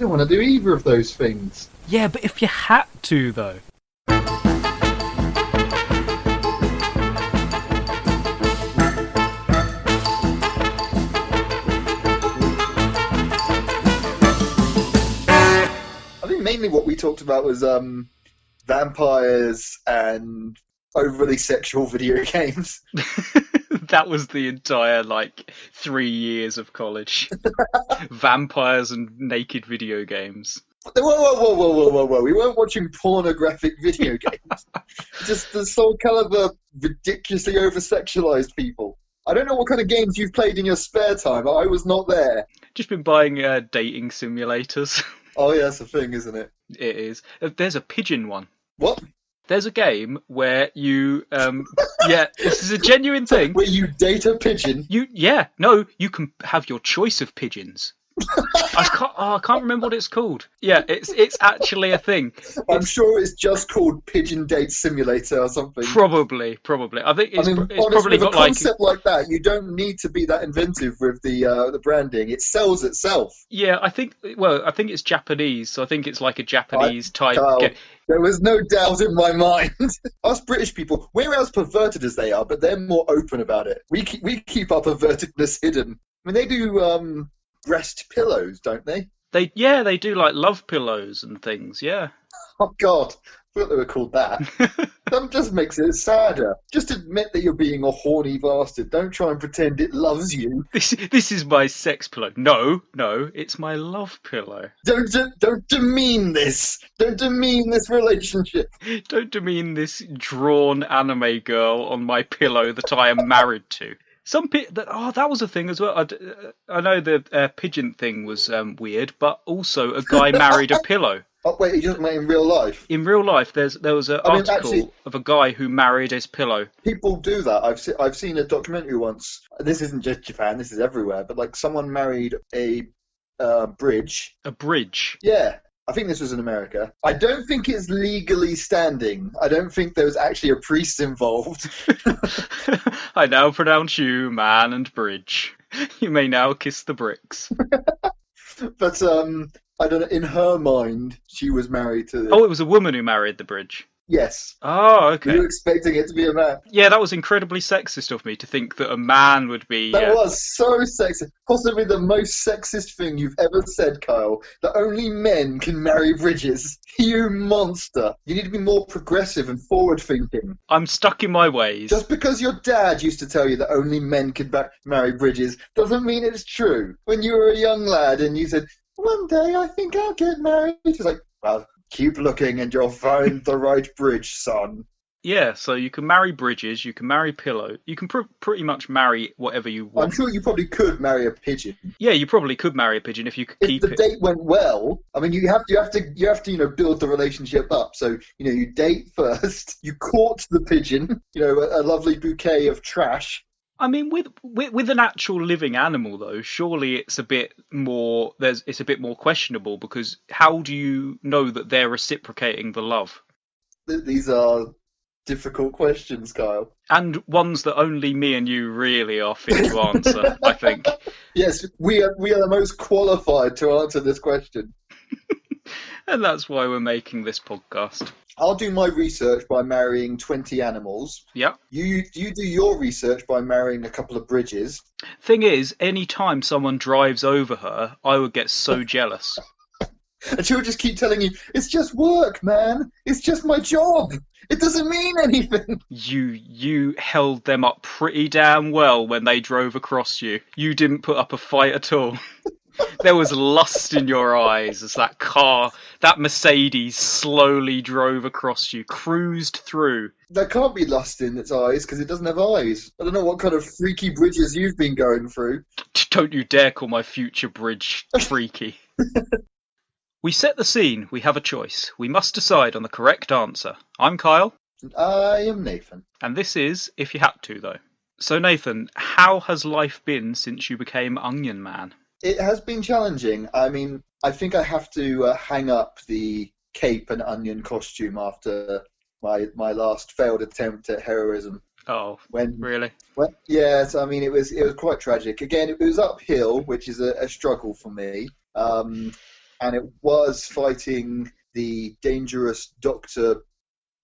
I don't want to do either of those things. Yeah, but if you had to, though. I think mainly what we talked about was vampires and overly sexual video games. That was the entire, 3 years of college. Vampires and naked video games. Whoa. We weren't watching pornographic video games. Just the Soul Calibur ridiculously over-sexualized people. I don't know what kind of games you've played in your spare time. I was not there. Just been buying dating simulators. Oh, yeah, that's a thing, isn't it? It is. There's a pigeon one. What? There's a game where you, yeah, this is a genuine thing. Where you date a pigeon? You can have your choice of pigeons. I can't remember what it's called. Yeah, it's actually a thing. I'm sure it's just called Pigeon Date Simulator or something. Probably. I think it's probably with got a concept like that. You don't need to be that inventive with the branding. It sells itself. Yeah, I think it's Japanese, so I think it's like a Japanese type. There was no doubt in my mind. Us British people, we're as perverted as they are, but they're more open about it. We keep our pervertedness hidden. I mean, they do breast pillows, don't they? They do love pillows and things. Yeah. Oh God, I thought they were called that. That just makes it sadder. Just admit that you're being a horny bastard. Don't try and pretend it loves you. This is my sex pillow. No, it's my love pillow. Don't demean this. Don't demean this relationship. Don't demean this drawn anime girl on my pillow that I am married to. That was a thing as well. I know the pigeon thing was weird, but also a guy married a pillow. Oh wait, you talking about in real life? In real life, there was an article of a guy who married his pillow. People do that. I've seen a documentary once. This isn't just Japan. This is everywhere. But someone married a bridge. A bridge. Yeah. I think this was in America. I don't think it's legally standing. I don't think there was actually a priest involved. I now pronounce you man and bridge. You may now kiss the bricks. But I don't know. In her mind, she was married to. Oh, it was a woman who married the bridge. Yes. Oh, okay. You were expecting it to be a man. Yeah, that was incredibly sexist of me to think that a man would be... That was so sexist. Possibly the most sexist thing you've ever said, Kyle. That only men can marry bridges. You monster. You need to be more progressive and forward-thinking. I'm stuck in my ways. Just because your dad used to tell you that only men could marry bridges doesn't mean it's true. When you were a young lad and you said, one day I think I'll get married. It's like, well... Keep looking and you'll find the right bridge, son. Yeah, so you can marry bridges, you can marry pillow, you can pretty much marry whatever you want. I'm sure you probably could marry a pigeon. Yeah, you probably could marry a pigeon if you could keep it. If the date went well, I mean, you have to build the relationship up. So you date first, you court the pigeon, a lovely bouquet of trash. I mean, with an actual living animal, though, surely it's a bit more. It's a bit more questionable because how do you know that they're reciprocating the love? These are difficult questions, Kyle, and ones that only me and you really are fit to answer. I think. Yes, we are the most qualified to answer this question, and that's why we're making this podcast. I'll do my research by marrying 20 animals. Yeah. You do your research by marrying a couple of bridges. Thing is, any time someone drives over her, I would get so jealous. And she'll just keep telling you, it's just work, man. It's just my job. It doesn't mean anything. You held them up pretty damn well when they drove across you. You didn't put up a fight at all. There was lust in your eyes as that Mercedes slowly drove across you, cruised through. There can't be lust in its eyes because it doesn't have eyes. I don't know what kind of freaky bridges you've been going through. Don't you dare call my future bridge freaky. We set the scene. We have a choice. We must decide on the correct answer. I'm Kyle. And I am Nathan. And this is If You Had To, though. So, Nathan, how has life been since you became Onion Man? It has been challenging. I mean, I think I have to hang up the cape and onion costume after my last failed attempt at heroism. Oh, really? Yes, I mean, it was quite tragic. Again, it was uphill, which is a struggle for me. and it was fighting the dangerous Dr.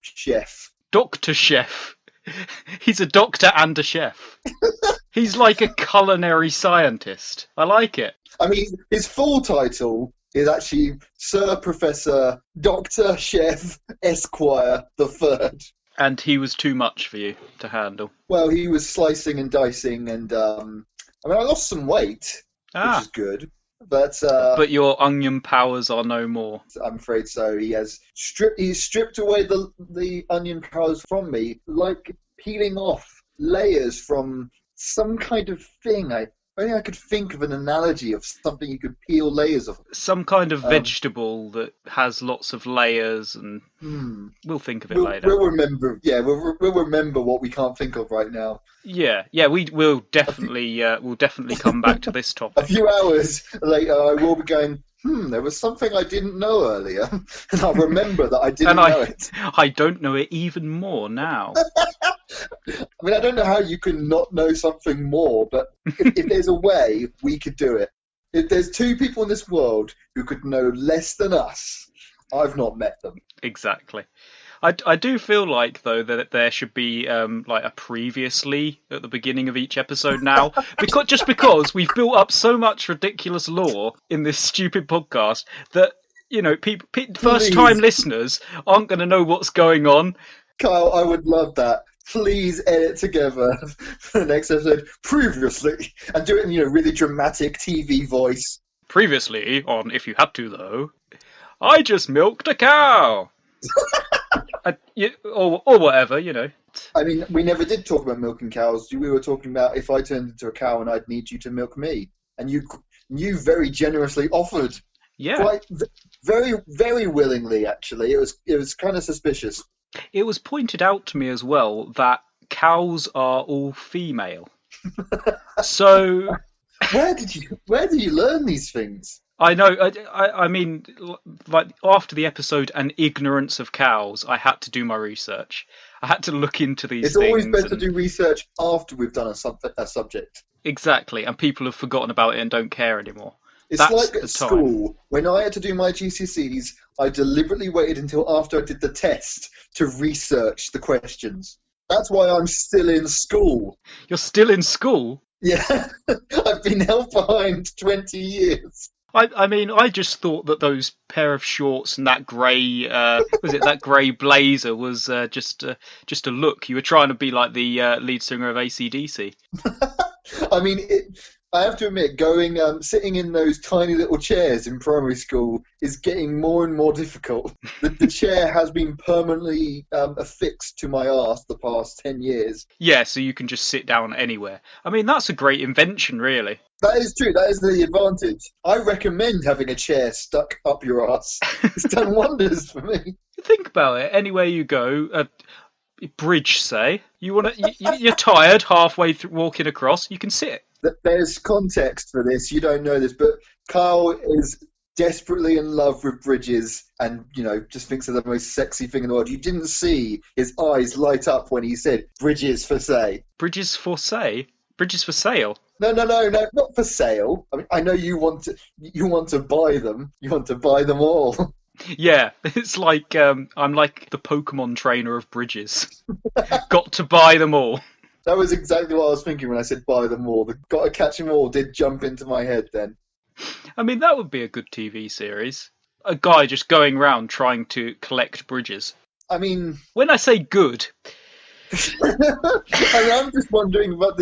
Chef. Dr. Chef. He's a doctor and a chef. He's like a culinary scientist. I like it. I mean, his full title is actually Sir Professor Dr. Chef Esquire the Third. And he was too much for you to handle. Well, he was slicing and dicing, and I lost some weight, which is good. But your onion powers are no more. I'm afraid so. He's stripped away the onion powers from me, like peeling off layers from some kind of thing. Only I could think of an analogy of something you could peel layers of. Some kind of vegetable that has lots of layers, and we'll think of it later. We'll remember. Yeah, we'll remember what we can't think of right now. Yeah. We'll definitely come back to this topic. A few hours later, I will be going. There was something I didn't know earlier, and I'll remember that I didn't know it. I don't know it even more now. I mean, I don't know how you can not know something more, but if there's a way, we could do it. If there's two people in this world who could know less than us, I've not met them. Exactly. I do feel like, though, that there should be like a previously at the beginning of each episode now, because we've built up so much ridiculous lore in this stupid podcast that, you know, first-time listeners aren't going to know what's going on. Kyle, I would love that. Please edit together for the next episode previously and do it in really dramatic TV voice. Previously on If You Had To, though, I just milked a cow. Or whatever, you know. I mean, we never did talk about milking cows. We were talking about if I turned into a cow and I'd need you to milk me. And you very generously offered. Yeah. Quite very, very willingly, actually. It was kind of suspicious. It was pointed out to me as well that cows are all female. So where did you learn these things? I know. I mean, like after the episode "An Ignorance of Cows," I had to do my research. I had to look into these things. It's always better to do research after we've done a subject. Exactly, and people have forgotten about it and don't care anymore. It's like at school. When I had to do my GCSEs, I deliberately waited until after I did the test to research the questions. That's why I'm still in school. You're still in school? Yeah. I've been held behind 20 years. I mean, I just thought that those pair of shorts and that grey, that grey blazer was just a look. You were trying to be like the lead singer of AC/DC. I mean, I have to admit, sitting in those tiny little chairs in primary school is getting more and more difficult. The chair has been permanently affixed to my arse the past 10 years. Yeah, so you can just sit down anywhere. I mean, that's a great invention, really. That is true. That is the advantage. I recommend having a chair stuck up your arse. It's done wonders for me. Think about it. Anywhere you go, bridge, say, you're tired halfway through walking across, you can sit. There's context for this. You don't know this, but Carl is desperately in love with bridges and, just thinks they're the most sexy thing in the world. You didn't see his eyes light up when he said bridges for sale. Bridges for sale? Bridges for sale? No, not for sale. I mean, I know you want to buy them. You want to buy them all. Yeah, it's like I'm like the Pokemon trainer of bridges. Got to buy them all. That was exactly what I was thinking when I said buy them all. The got to catch them all did jump into my head then. I mean, that would be a good TV series. A guy just going around trying to collect bridges. I mean... When I say good... I'm just wondering about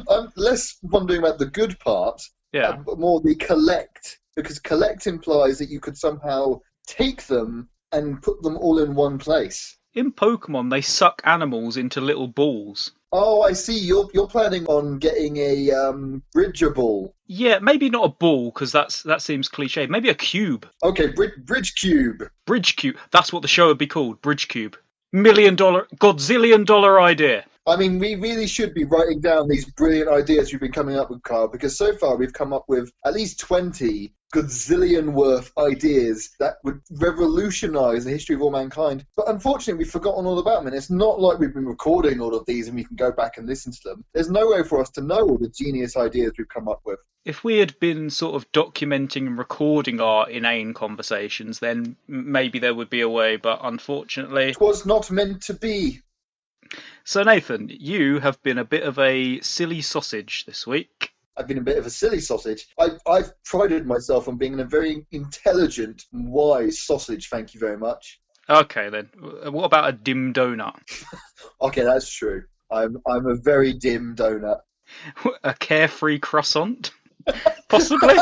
I'm less wondering about the good part. Yeah. But more the collect. Because collect implies that you could somehow take them and put them all in one place. In Pokemon, they suck animals into little balls. Oh, I see. You're planning on getting a bridger ball. Yeah, maybe not a ball, because that seems cliche. Maybe a cube. Okay, bridge cube. Bridge cube. That's what the show would be called, Bridge Cube. Godzillion dollar idea. I mean, we really should be writing down these brilliant ideas we've been coming up with, Carl, because so far we've come up with at least 20 gazillion worth ideas that would revolutionise the history of all mankind. But unfortunately, we've forgotten all about them. And it's not like we've been recording all of these and we can go back and listen to them. There's no way for us to know all the genius ideas we've come up with. If we had been sort of documenting and recording our inane conversations, then maybe there would be a way, but unfortunately... It was not meant to be. So, Nathan, you have been a bit of a silly sausage this week. I've been a bit of a silly sausage. I've prided myself on being a very intelligent and wise sausage, thank you very much. Okay, then. What about a dim donut? Okay, that's true. I'm a very dim donut. A carefree croissant? Possibly?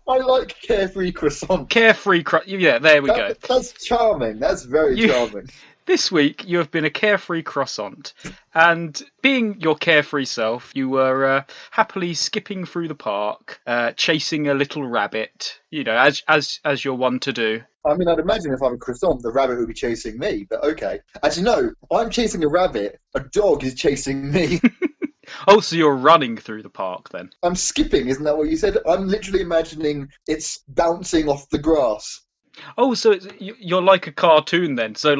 I like carefree croissant. Carefree croissant. Yeah, there we go. That's charming. That's very charming. This week, you have been a carefree croissant. And being your carefree self, you were happily skipping through the park, chasing a little rabbit, as you're one to do. I mean, I'd imagine if I'm a croissant, the rabbit would be chasing me, but okay. Actually, no, I'm chasing a rabbit, a dog is chasing me. Oh, so you're running through the park then? I'm skipping, isn't that what you said? I'm literally imagining it's bouncing off the grass. Oh, so you're like a cartoon then. So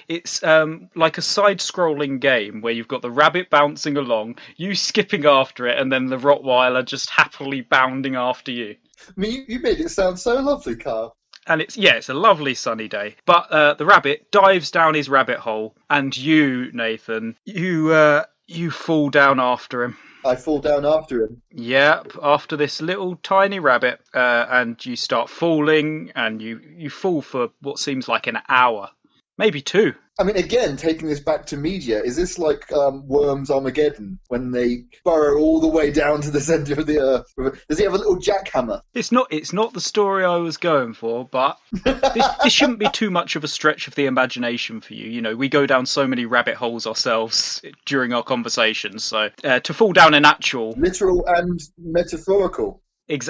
it's like a side-scrolling game where you've got the rabbit bouncing along, you skipping after it, and then the Rottweiler just happily bounding after you. I mean, you made it sound so lovely, Carl. And it's a lovely sunny day. But the rabbit dives down his rabbit hole, and you, Nathan, you fall down after him. I fall down after him. Yep, after this little tiny rabbit, and you start falling, and you fall for what seems like an hour, maybe 2. I mean, again, taking this back to media, is this like Worms Armageddon, when they burrow all the way down to the centre of the earth? Does he have a little jackhammer? It's not the story I was going for, but this shouldn't be too much of a stretch of the imagination for you. You know, we go down so many rabbit holes ourselves during our conversations, so to fall down an actual... Literal and metaphorical.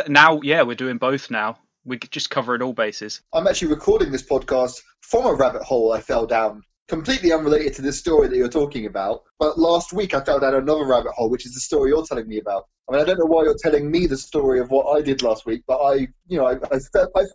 Now, yeah, we're doing both now. We're just covering all bases. I'm actually recording this podcast from a rabbit hole I fell down. Completely unrelated to this story that you're talking about. But last week I fell down another rabbit hole, which is the story you're telling me about. I mean, I don't know why you're telling me the story of what I did last week, but I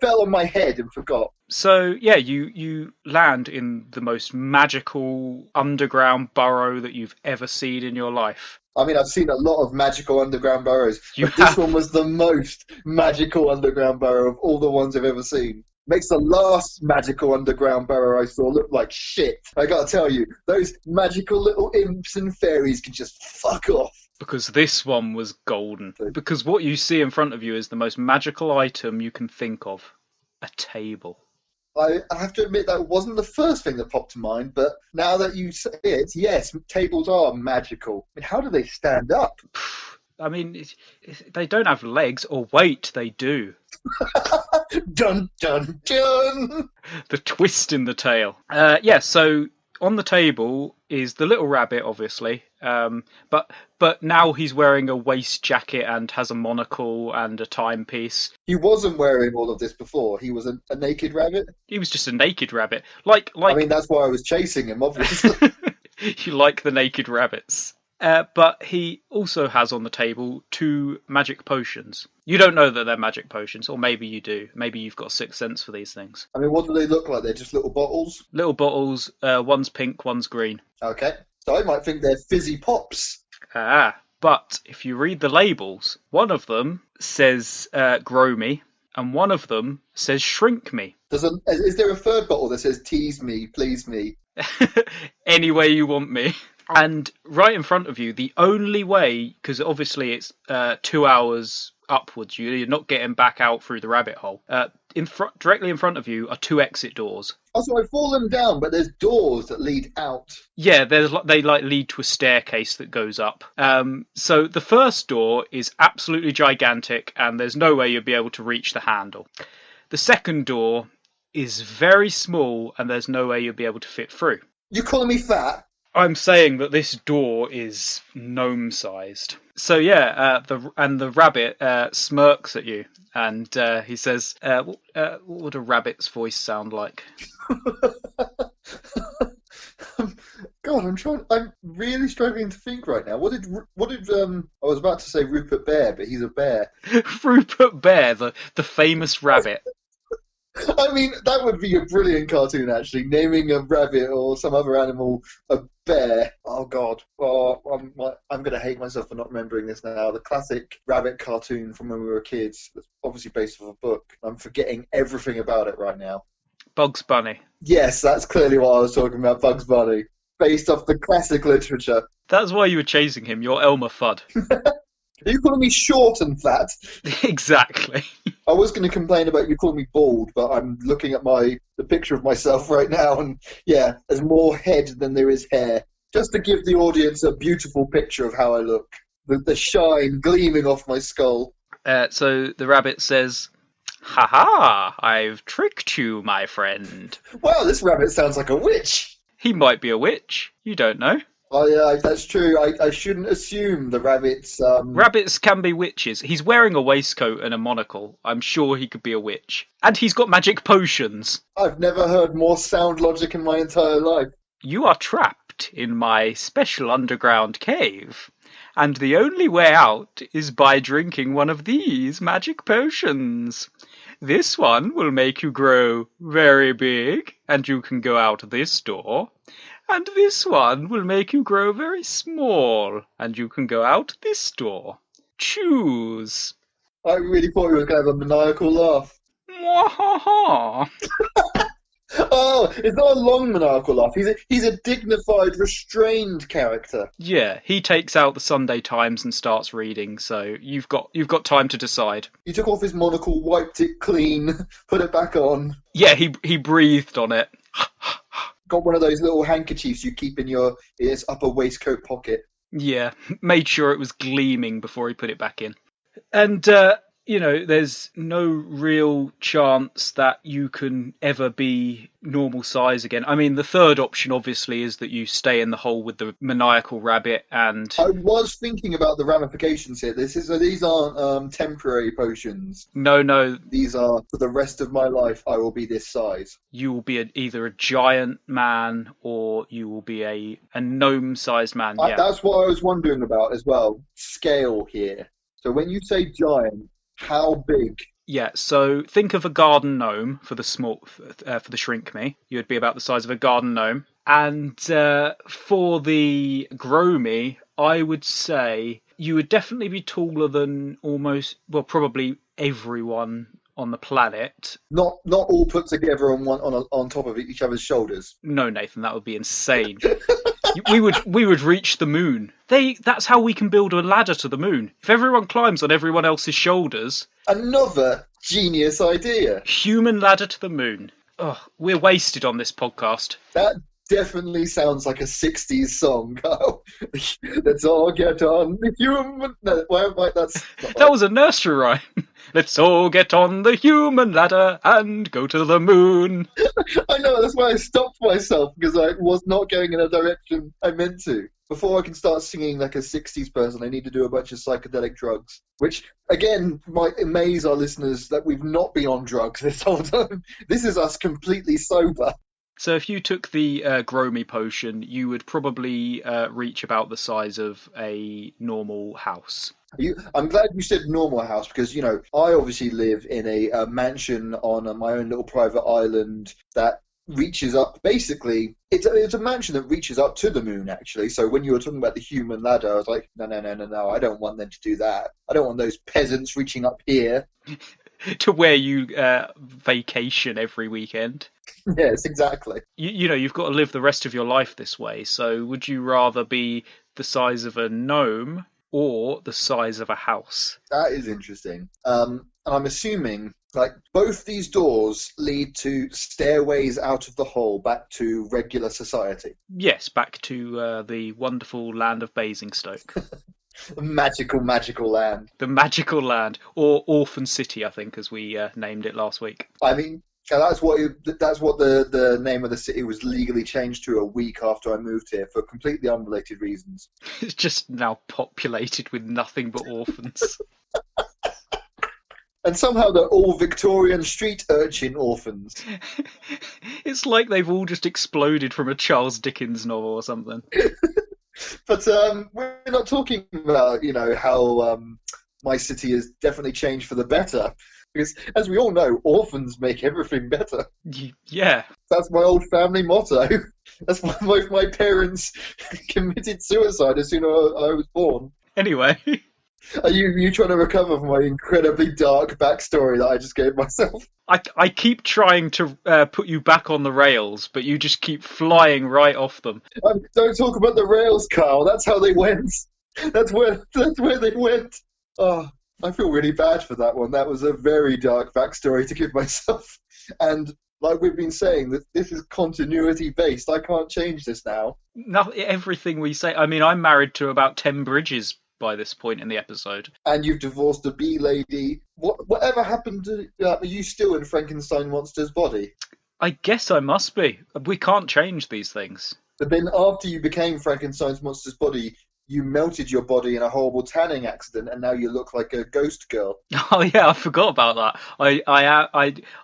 fell on my head and forgot. So, yeah, you land in the most magical underground burrow that you've ever seen in your life. I mean, I've seen a lot of magical underground burrows, but this one was the most magical underground burrow of all the ones I've ever seen. Makes the last magical underground burrow I saw look like shit. I gotta tell you, those magical little imps and fairies can just fuck off. Because this one was golden. Because what you see in front of you is the most magical item you can think of. A table. I have to admit that wasn't the first thing that popped to mind, but now that you say it, yes, tables are magical. I mean, how do they stand up? I mean, they don't have legs, or wait, they do. Dun, dun, dun! The twist in the tale. So on the table is the little rabbit, obviously, but now he's wearing a waist jacket and has a monocle and a timepiece. He wasn't wearing all of this before. He was a naked rabbit. He was just a naked rabbit. Like. I mean, that's why I was chasing him, obviously. You like the naked rabbits. But he also has on the table 2 magic potions. You don't know that they're magic potions, or maybe you do. Maybe you've got a sixth sense for these things. I mean, what do they look like? They're just little bottles? Little bottles, one's pink, one's green. Okay, so I might think they're fizzy pops. But if you read the labels, one of them says grow me, and one of them says shrink me. Is there a third bottle that says tease me, please me? Any way you want me. And right in front of you, the only way, because obviously it's 2 hours upwards, you're not getting back out through the rabbit hole. Directly in front of you are 2 exit doors. Oh, so I've fallen down, but there's doors that lead out. Yeah, they lead to a staircase that goes up. So the first door is absolutely gigantic, and there's no way you'll be able to reach the handle. The second door is very small, and there's no way you'll be able to fit through. You calling me fat? I'm saying that this door is gnome-sized. So yeah, the rabbit smirks at you, and he says, "What would a rabbit's voice sound like?" God, I'm really struggling to think right now. I was about to say Rupert Bear, but he's a bear. Rupert Bear, the famous rabbit. I mean, that would be a brilliant cartoon, actually. Naming a rabbit or some other animal a bear. Oh God, oh, I'm going to hate myself for not remembering this now. The classic rabbit cartoon from when we were kids. That's obviously based off a book. I'm forgetting everything about it right now. Bugs Bunny. Yes, that's clearly what I was talking about. Bugs Bunny, based off the classic literature. That's why you were chasing him. You're Elmer Fudd. Are you calling me short and fat? Exactly. I was going to complain about you calling me bald, but I'm looking at the picture of myself right now, and yeah, there's more head than there is hair. Just to give the audience a beautiful picture of how I look, the shine gleaming off my skull. So the rabbit says, "Ha ha! I've tricked you, my friend." Wow, this rabbit sounds like a witch. He might be a witch. You don't know. Oh yeah, that's true. I shouldn't assume the rabbit's. Rabbits can be witches. He's wearing a waistcoat and a monocle. I'm sure he could be a witch. And he's got magic potions. I've never heard more sound logic in my entire life. You are trapped in my special underground cave. And the only way out is by drinking one of these magic potions. This one will make you grow very big, and you can go out this door. And this one will make you grow very small, and you can go out this door. Choose. I really thought you were going to have a maniacal laugh. Mwahaha. Oh, it's not a long maniacal laugh. He's a dignified, restrained character. Yeah, he takes out the Sunday Times and starts reading, so you've got time to decide. He took off his monocle, wiped it clean, put it back on. Yeah, he breathed on it. Got one of those little handkerchiefs you keep in his upper waistcoat pocket. Yeah, made sure it was gleaming before he put it back in. And, there's no real chance that you can ever be normal size again. I mean, the third option, obviously, is that you stay in the hole with the maniacal rabbit and... I was thinking about the ramifications here. These aren't temporary potions. No. These are, for the rest of my life, I will be this size. You will be either a giant man or you will be a gnome-sized man. Yeah. That's what I was wondering about as well. Scale here. So when you say giant, how big? Yeah, so think of a garden gnome for the shrink me. You'd be about the size of a garden gnome. And for the grow me, I would say you would definitely be taller than probably everyone on the planet. Not all put together on top of each other's shoulders. No, Nathan, that would be insane. We would reach the moon. That's how we can build a ladder to the moon. If everyone climbs on everyone else's shoulders. Another genius idea. Human ladder to the moon. Oh, we're wasted on this podcast. That definitely sounds like a 60s song. Oh, let's all get on the human... No, that was a nursery rhyme. Let's all get on the human ladder and go to the moon. I know, that's why I stopped myself, because I was not going in a direction I meant to. Before I can start singing like a 60s person, I need to do a bunch of psychedelic drugs. Which, again, might amaze our listeners that we've not been on drugs this whole time. This is us completely sober. So if you took the Grow Me potion, you would probably reach about the size of a normal house. I'm glad you said normal house because, I obviously live in a mansion on my own little private island that reaches up. Basically, it's a mansion that reaches up to the moon, actually. So when you were talking about the human ladder, I was like, no, I don't want them to do that. I don't want those peasants reaching up here. To where you vacation every weekend. Yes, exactly. You've got to live the rest of your life this way. So would you rather be the size of a gnome or the size of a house? That is interesting. And I'm assuming both these doors lead to stairways out of the hole back to regular society. Yes, back to the wonderful land of Basingstoke. Magical land. The magical land, or Orphan City, I think, as we named it last week. I mean, that's what the name of the city was legally changed to a week after I moved here for completely unrelated reasons. It's just now populated with nothing but orphans. And somehow they're all Victorian street urchin orphans. It's like they've all just exploded from a Charles Dickens novel or something. But we're not talking about, how my city has definitely changed for the better. Because, as we all know, orphans make everything better. Yeah. That's my old family motto. That's why both my parents committed suicide as soon as I was born. Anyway. Are you trying to recover from my incredibly dark backstory that I just gave myself? I keep trying to put you back on the rails, but you just keep flying right off them. Don't talk about the rails, Carl. That's how they went. That's where they went. Oh, I feel really bad for that one. That was a very dark backstory to give myself. And like we've been saying, that this is continuity based. I can't change this now. Everything we say. I mean, I'm married to about 10 bridges by this point in the episode. And you've divorced a bee lady. Whatever happened to... are you still in Frankenstein Monster's body? I guess I must be. We can't change these things. But then after you became Frankenstein's Monster's body, you melted your body in a horrible tanning accident, and now you look like a ghost girl. Oh yeah, I forgot about that.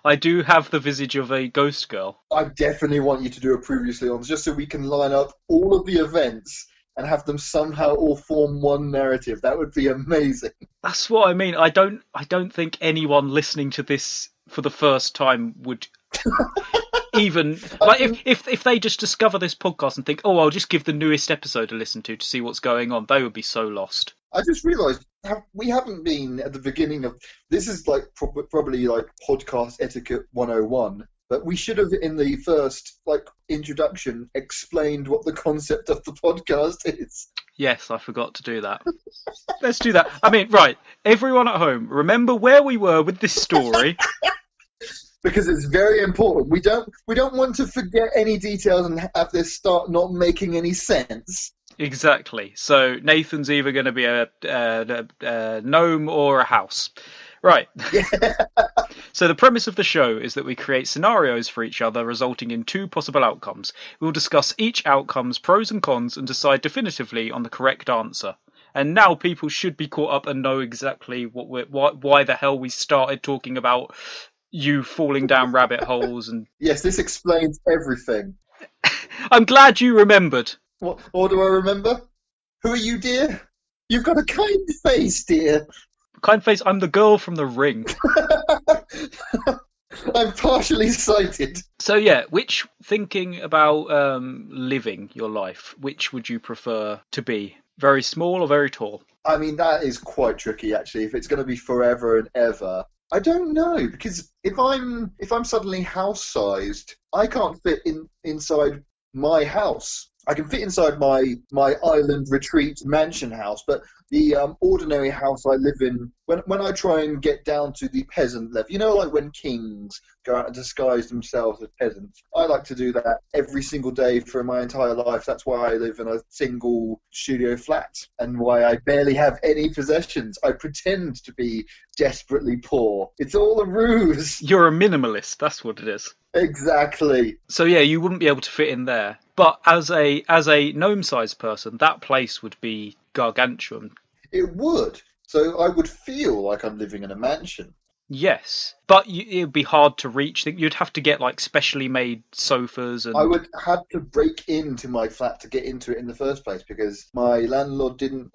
I do have the visage of a ghost girl. I definitely want you to do a previously on, just so we can line up all of the events and have them somehow all form one narrative. That would be amazing. That's what I mean. I don't think anyone listening to this for the first time would even like if they just discover this podcast and think, oh, I'll just give the newest episode a listen to see what's going on. They would be so lost. I just realised we haven't been at the beginning of this. Is like probably like podcast etiquette 101. But we should have, in the first introduction, explained what the concept of the podcast is. Yes, I forgot to do that. Let's do that. I mean, right, everyone at home, remember where we were with this story. Because it's very important. We don't want to forget any details and have this start not making any sense. Exactly. So Nathan's either going to be a gnome or a house. Right. Yeah. So the premise of the show is that we create scenarios for each other, resulting in 2 possible outcomes. We'll discuss each outcome's pros and cons and decide definitively on the correct answer. And now people should be caught up and know exactly why the hell we started talking about you falling down rabbit holes. And yes, this explains everything. I'm glad you remembered. What do I remember? Who are you, dear? You've got a kind face, dear. Kind face, I'm the girl from The Ring. I'm partially sighted. So yeah, thinking about living your life, which would you prefer to be? Very small or very tall? I mean, that is quite tricky, actually. If it's going to be forever and ever, I don't know, because if I'm suddenly house-sized, I can't fit inside my house. I can fit inside my island retreat mansion house, but the ordinary house I live in, when I try and get down to the peasant level, like when kings go out and disguise themselves as peasants, I like to do that every single day for my entire life. That's why I live in a single studio flat and why I barely have any possessions. I pretend to be desperately poor. It's all a ruse. You're a minimalist, that's what it is. Exactly. So yeah, you wouldn't be able to fit in there. But as a gnome-sized person, that place would be gargantuan. It would. So I would feel like I'm living in a mansion. Yes, but it would be hard to reach. You'd have to get specially made sofas. And I would have to break into my flat to get into it in the first place because my landlord didn't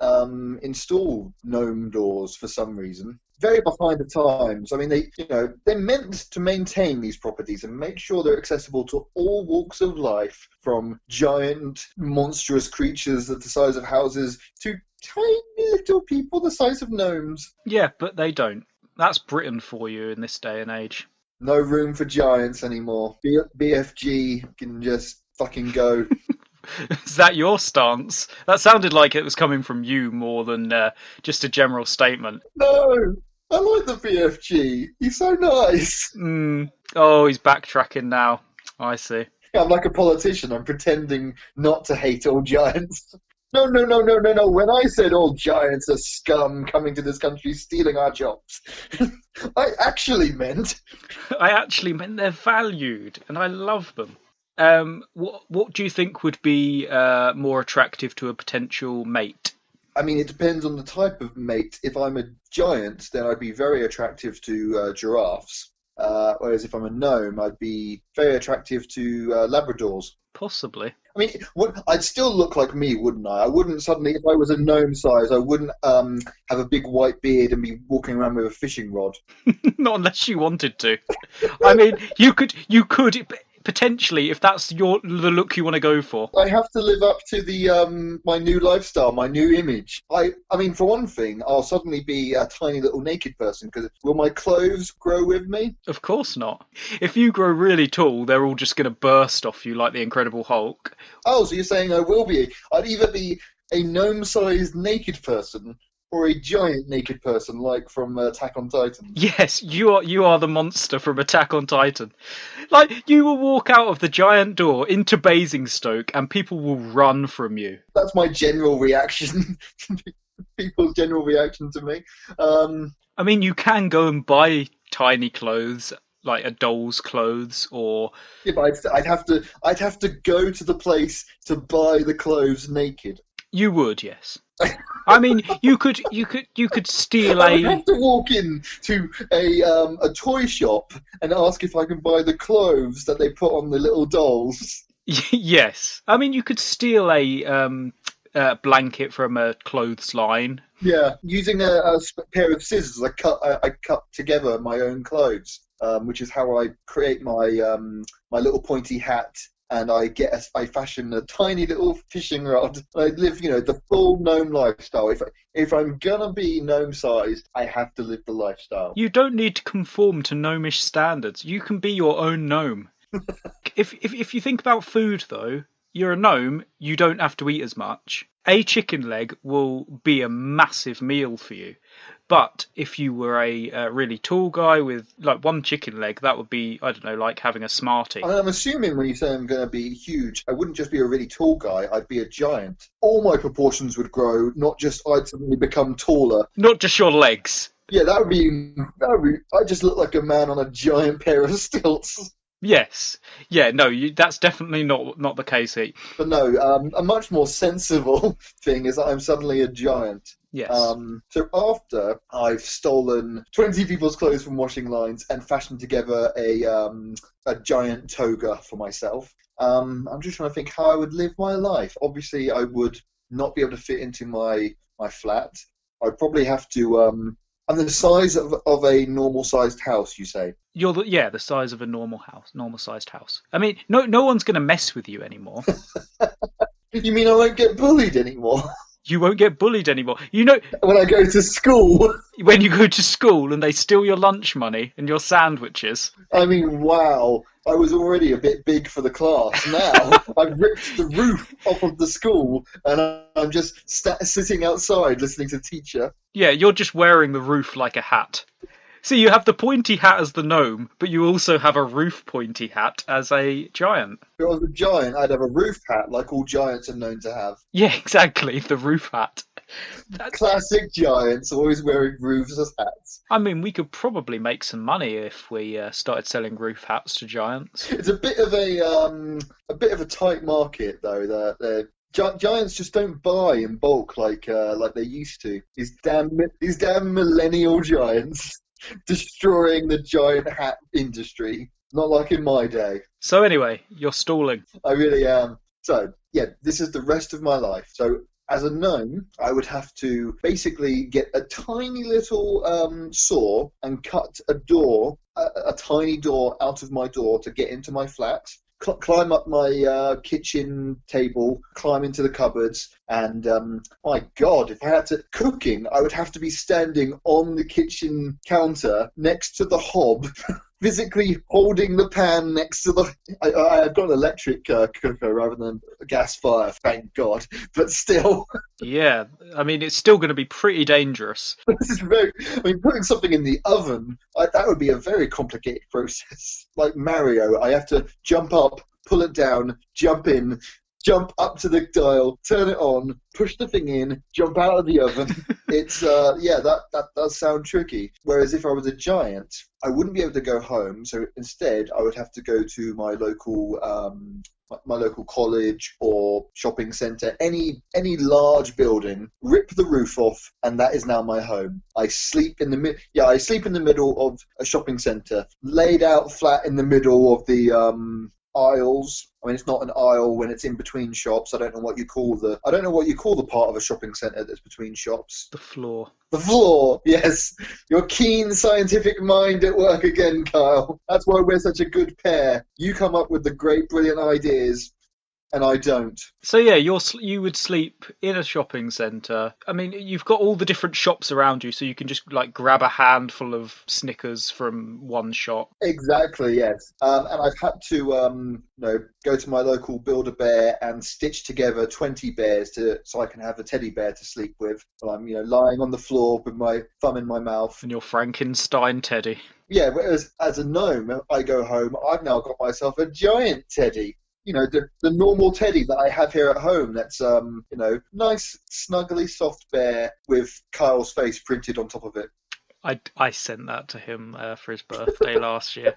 install gnome doors for some reason. Very behind the times. I mean, they're meant to maintain these properties and make sure they're accessible to all walks of life, from giant, monstrous creatures the size of houses to tiny little people the size of gnomes. Yeah, but they don't. That's Britain for you in this day and age. No room for giants anymore. BFG can just fucking go. Is that your stance? That sounded like it was coming from you more than just a general statement. No, I like the BFG. He's so nice. Oh, he's backtracking now. I see. I'm like a politician. I'm pretending not to hate all giants. No. When I said all giants are scum coming to this country stealing our jobs, I actually meant they're valued and I love them. What do you think would be more attractive to a potential mate? I mean, it depends on the type of mate. If I'm a giant, then I'd be very attractive to giraffes. Whereas if I'm a gnome, I'd be very attractive to Labradors. Possibly. I mean, I'd still look like me, wouldn't I? I wouldn't suddenly, if I was a gnome size, I wouldn't have a big white beard and be walking around with a fishing rod. Not unless you wanted to. I mean, you could potentially, if that's the look you want to go for. I have to live up to the my new lifestyle, my new image. I mean, for one thing, I'll suddenly be a tiny little naked person because will my clothes grow with me? Of course not. If you grow really tall, they're all just going to burst off you like the Incredible Hulk. Oh, so you're saying I will be? I'd either be a gnome-sized naked person or a giant naked person, like from Attack on Titan. Yes, you are the monster from Attack on Titan. Like, you will walk out of the giant door into Basingstoke and people will run from you. That's my general reaction. People's general reaction to me. I mean, you can go and buy tiny clothes, like a doll's clothes, or Yeah, but I'd have to go to the place to buy the clothes naked. you would, yes. I mean, you could steal I would a have to walk in to a toy shop and ask if I can buy the clothes that they put on the little dolls. yes. I mean, you could steal a blanket from a clothesline. Yeah, using a pair of scissors, I cut together my own clothes, which is how I create my little pointy hat, and I fashion a tiny little fishing rod. I live, the full gnome lifestyle. If I'm gonna be gnome sized, I have to live the lifestyle. You don't need to conform to gnomish standards. You can be your own gnome. If you think about food, though, you're a gnome, you don't have to eat as much. A chicken leg will be a massive meal for you. But if you were a really tall guy with like one chicken leg, that would be, I don't know, like having a Smartie. And I'm assuming when you say I'm going to be huge, I wouldn't just be a really tall guy, I'd be a giant. All my proportions would grow, not just I'd suddenly become taller. Not just your legs. Yeah, I just look like a man on a giant pair of stilts. Yes. Yeah, no, that's definitely not the case here. But no, a much more sensible thing is that I'm suddenly a giant. Yes. So after I've stolen 20 people's clothes from washing lines and fashioned together a giant toga for myself, I'm just trying to think how I would live my life. Obviously, I would not be able to fit into my flat. I'd probably have to. I'm the size of a normal-sized house, you say? You're the size of a normal-sized house. I mean, no one's going to mess with you anymore. You mean I won't get bullied anymore? You won't get bullied anymore. When I go to school. When you go to school and they steal your lunch money and your sandwiches. I mean, wow. I was already a bit big for the class. Now I've ripped the roof off of the school and I'm just sitting outside listening to the teacher. Yeah, you're just wearing the roof like a hat. See, you have the pointy hat as the gnome, but you also have a roof pointy hat as a giant. If I was a giant, I'd have a roof hat like all giants are known to have. Yeah, exactly, the roof hat. Classic giants, always wearing roofs as hats. I mean, we could probably make some money if we started selling roof hats to giants. It's a bit of a tight market though. The giants just don't buy in bulk like they used to. These damn millennial giants destroying the giant hat industry. Not like in my day. So anyway, you're stalling. I really am. So yeah, this is the rest of my life. So as a gnome, I would have to basically get a tiny little saw and cut a tiny door out of my door to get into my flat. Climb up my kitchen table, climb into the cupboards, and my God, if I had to cooking, I would have to be standing on the kitchen counter next to the hob, physically holding the pan next to the. I've got an electric cooker rather than a gas fire, thank God, but still. Yeah, I mean, it's still going to be pretty dangerous. This is putting something in the oven, that would be a very complicated process. Like Mario, I have to jump up, pull it down, jump in, jump up to the dial, turn it on, push the thing in, jump out of the oven. It's yeah, that does sound tricky. Whereas if I was a giant, I wouldn't be able to go home. So instead, I would have to go to my local college or shopping centre, any large building, rip the roof off, and that is now my home. I sleep in the I sleep in the middle of a shopping centre, laid out flat in the middle of the aisles. I mean, it's not an aisle when it's in between shops. I don't know what you call the part of a shopping centre that's between shops. The floor. The floor, yes. Your keen scientific mind at work again, Kyle. That's why we're such a good pair. You come up with the great, brilliant ideas, and I don't. So yeah, you would sleep in a shopping centre. I mean, you've got all the different shops around you, so you can just like grab a handful of Snickers from one shop. Exactly, yes. And I've had to, go to my local Build-A-Bear and stitch together 20 bears so I can have a teddy bear to sleep with. While I'm, lying on the floor with my thumb in my mouth. And your Frankenstein teddy. Yeah, whereas as a gnome, I go home, I've now got myself a giant teddy. The normal teddy that I have here at home that's, nice, snuggly, soft bear with Kyle's face printed on top of it. I sent that to him for his birthday last year.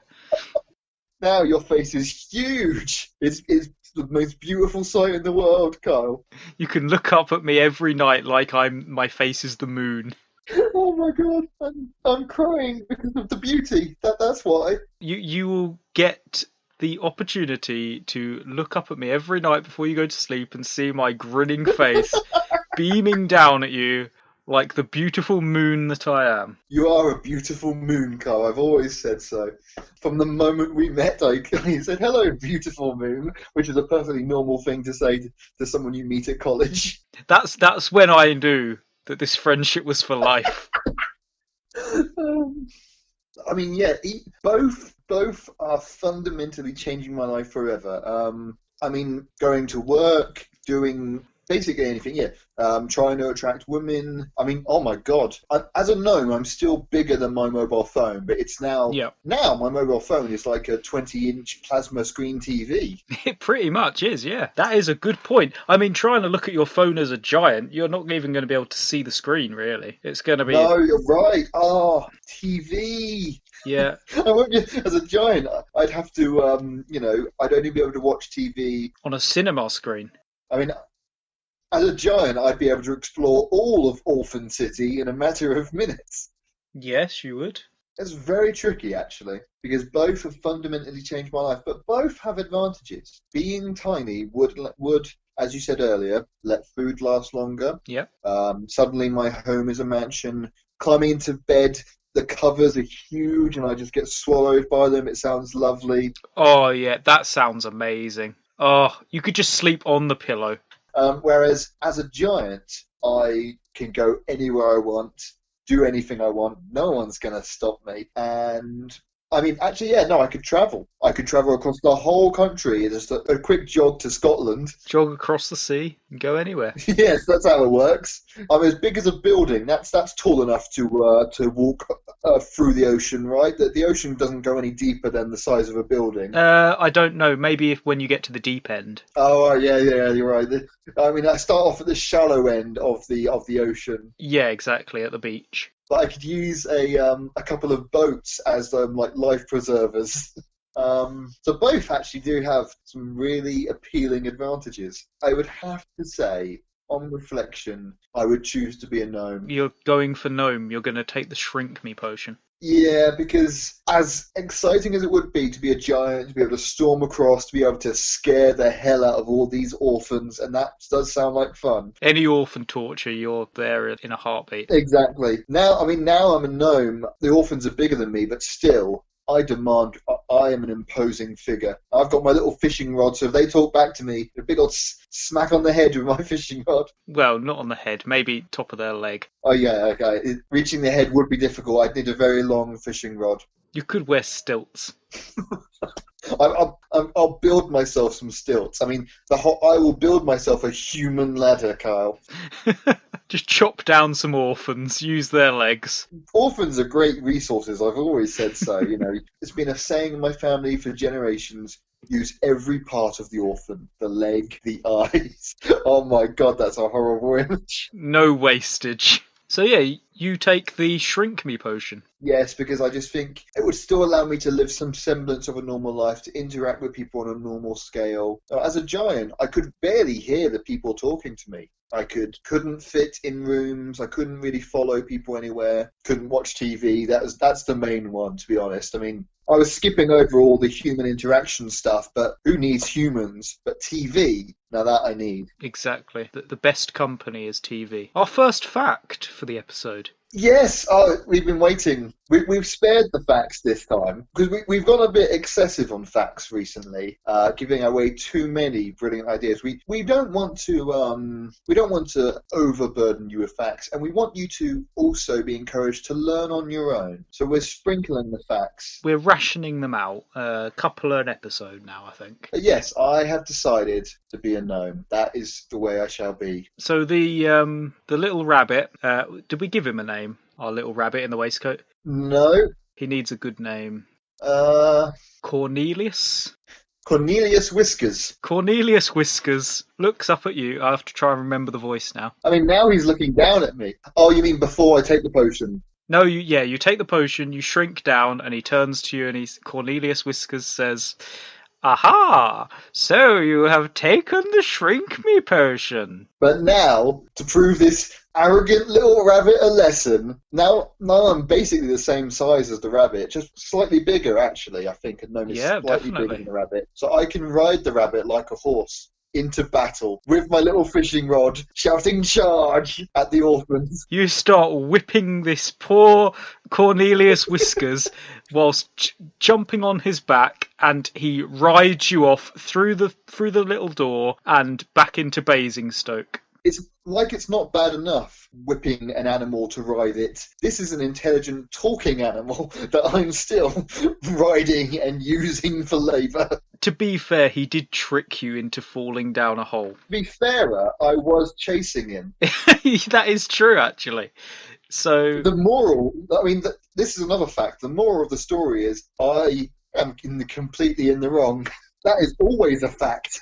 Now your face is huge. It's the most beautiful sight in the world, Kyle. You can look up at me every night like my face is the moon. Oh my god, I'm crying because of the beauty. That's why. You will get the opportunity to look up at me every night before you go to sleep and see my grinning face beaming down at you like the beautiful moon that I am. You are a beautiful moon, Carl. I've always said so. From the moment we met, I said, hello, beautiful moon, which is a perfectly normal thing to say to someone you meet at college. That's when I knew that this friendship was for life. I mean, yeah, both are fundamentally changing my life forever. I mean, going to work, doing basically anything, yeah. Trying to attract women. I mean, oh my god. As a gnome, I'm still bigger than my mobile phone, but it's now my mobile phone is like a 20-inch plasma screen TV. It pretty much is, yeah. That is a good point. I mean, trying to look at your phone as a giant, you're not even going to be able to see the screen, really. It's going to be... No, you're right. Oh, TV. Yeah. As a giant, I'd have to, I'd only be able to watch TV... on a cinema screen. I mean... As a giant, I'd be able to explore all of Orphan City in a matter of minutes. Yes, you would. It's very tricky, actually, because both have fundamentally changed my life, but both have advantages. Being tiny would, as you said earlier, let food last longer. Yeah. Suddenly my home is a mansion. Climbing into bed, the covers are huge, and I just get swallowed by them. It sounds lovely. Oh, yeah, that sounds amazing. Oh, you could just sleep on the pillow. Whereas as a giant, I can go anywhere I want, do anything I want. No one's going to stop me. And I mean, actually, yeah, no, I could travel. I could travel across the whole country. Just a quick jog to Scotland. Jog across the sea and go anywhere. Yes, that's how it works. I'm as big as a building. That's tall enough to walk through the ocean, right? The ocean doesn't go any deeper than the size of a building. I don't know. Maybe when you get to the deep end. Oh, yeah, you're right. I mean, I start off at the shallow end of the ocean. Yeah, exactly, at the beach. But I could use a couple of boats as like life preservers. So both actually do have some really appealing advantages. I would have to say, on reflection, I would choose to be a gnome. You're going for gnome. You're going to take the shrink me potion. Yeah, because as exciting as it would be to be a giant, to be able to storm across, to be able to scare the hell out of all these orphans, and that does sound like fun. Any orphan torture, you're there in a heartbeat. Exactly. Now I'm a gnome. The orphans are bigger than me, but still, I demand, I am an imposing figure. I've got my little fishing rod, so if they talk back to me, a big old smack on the head with my fishing rod. Well, not on the head, maybe top of their leg. Oh yeah, okay. Reaching the head would be difficult. I'd need a very long fishing rod. You could wear stilts. I'll build myself some stilts. I mean, I will build myself a human ladder, Kyle. Just chop down some orphans, use their legs. Orphans are great resources. I've always said so. It's been a saying in my family for generations. Use every part of the orphan. The leg, the eyes. Oh my god, that's a horrible image. No wastage. So yeah, you take the shrink me potion. Yes, because I just think it would still allow me to live some semblance of a normal life, to interact with people on a normal scale. As a giant, I could barely hear the people talking to me. I couldn't fit in rooms. I couldn't really follow people anywhere. Couldn't watch TV. That's the main one, to be honest. I mean, I was skipping over all the human interaction stuff, but who needs humans? But TV, now that I need. Exactly. The best company is TV. Our first fact for the episode. Yes, we've been waiting. We've spared the facts this time because we've gone a bit excessive on facts recently, giving away too many brilliant ideas. We don't want to overburden you with facts, and we want you to also be encouraged to learn on your own. So we're sprinkling the facts. We're rationing them out. A couple an episode now, I think. Yes, I have decided to be a gnome. That is the way I shall be. So the little rabbit. Did we give him a name? Our little rabbit in the waistcoat. No. He needs a good name. Cornelius? Cornelius Whiskers. Cornelius Whiskers looks up at you. I have to try and remember the voice now. I mean, now he's looking down at me. Oh, you mean before I take the potion? No, you take the potion, you shrink down, and he turns to you and Cornelius Whiskers says, "Aha! So you have taken the shrink me potion." But now, to prove this arrogant little rabbit a lesson, now I'm basically the same size as the rabbit, just slightly bigger actually, I think, and known as slightly definitely bigger than the rabbit. So I can ride the rabbit like a horse into battle with my little fishing rod, shouting charge at the orphans. You start whipping this poor Cornelius Whiskers whilst jumping on his back, and he rides you off through the little door and back into Basingstoke. It's like it's not bad enough whipping an animal to ride it. This is an intelligent talking animal that I'm still riding and using for labour. To be fair, he did trick you into falling down a hole. To be fairer, I was chasing him. That is true, actually. So the moral, I mean, this is another fact. The moral of the story is I am completely in the wrong. That is always a fact.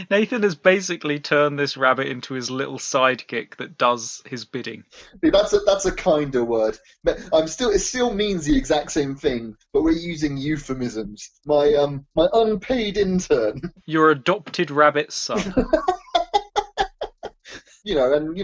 Nathan has basically turned this rabbit into his little sidekick that does his bidding. That's a kinder word. But it still means the exact same thing, but we're using euphemisms. My unpaid intern. Your adopted rabbit's son.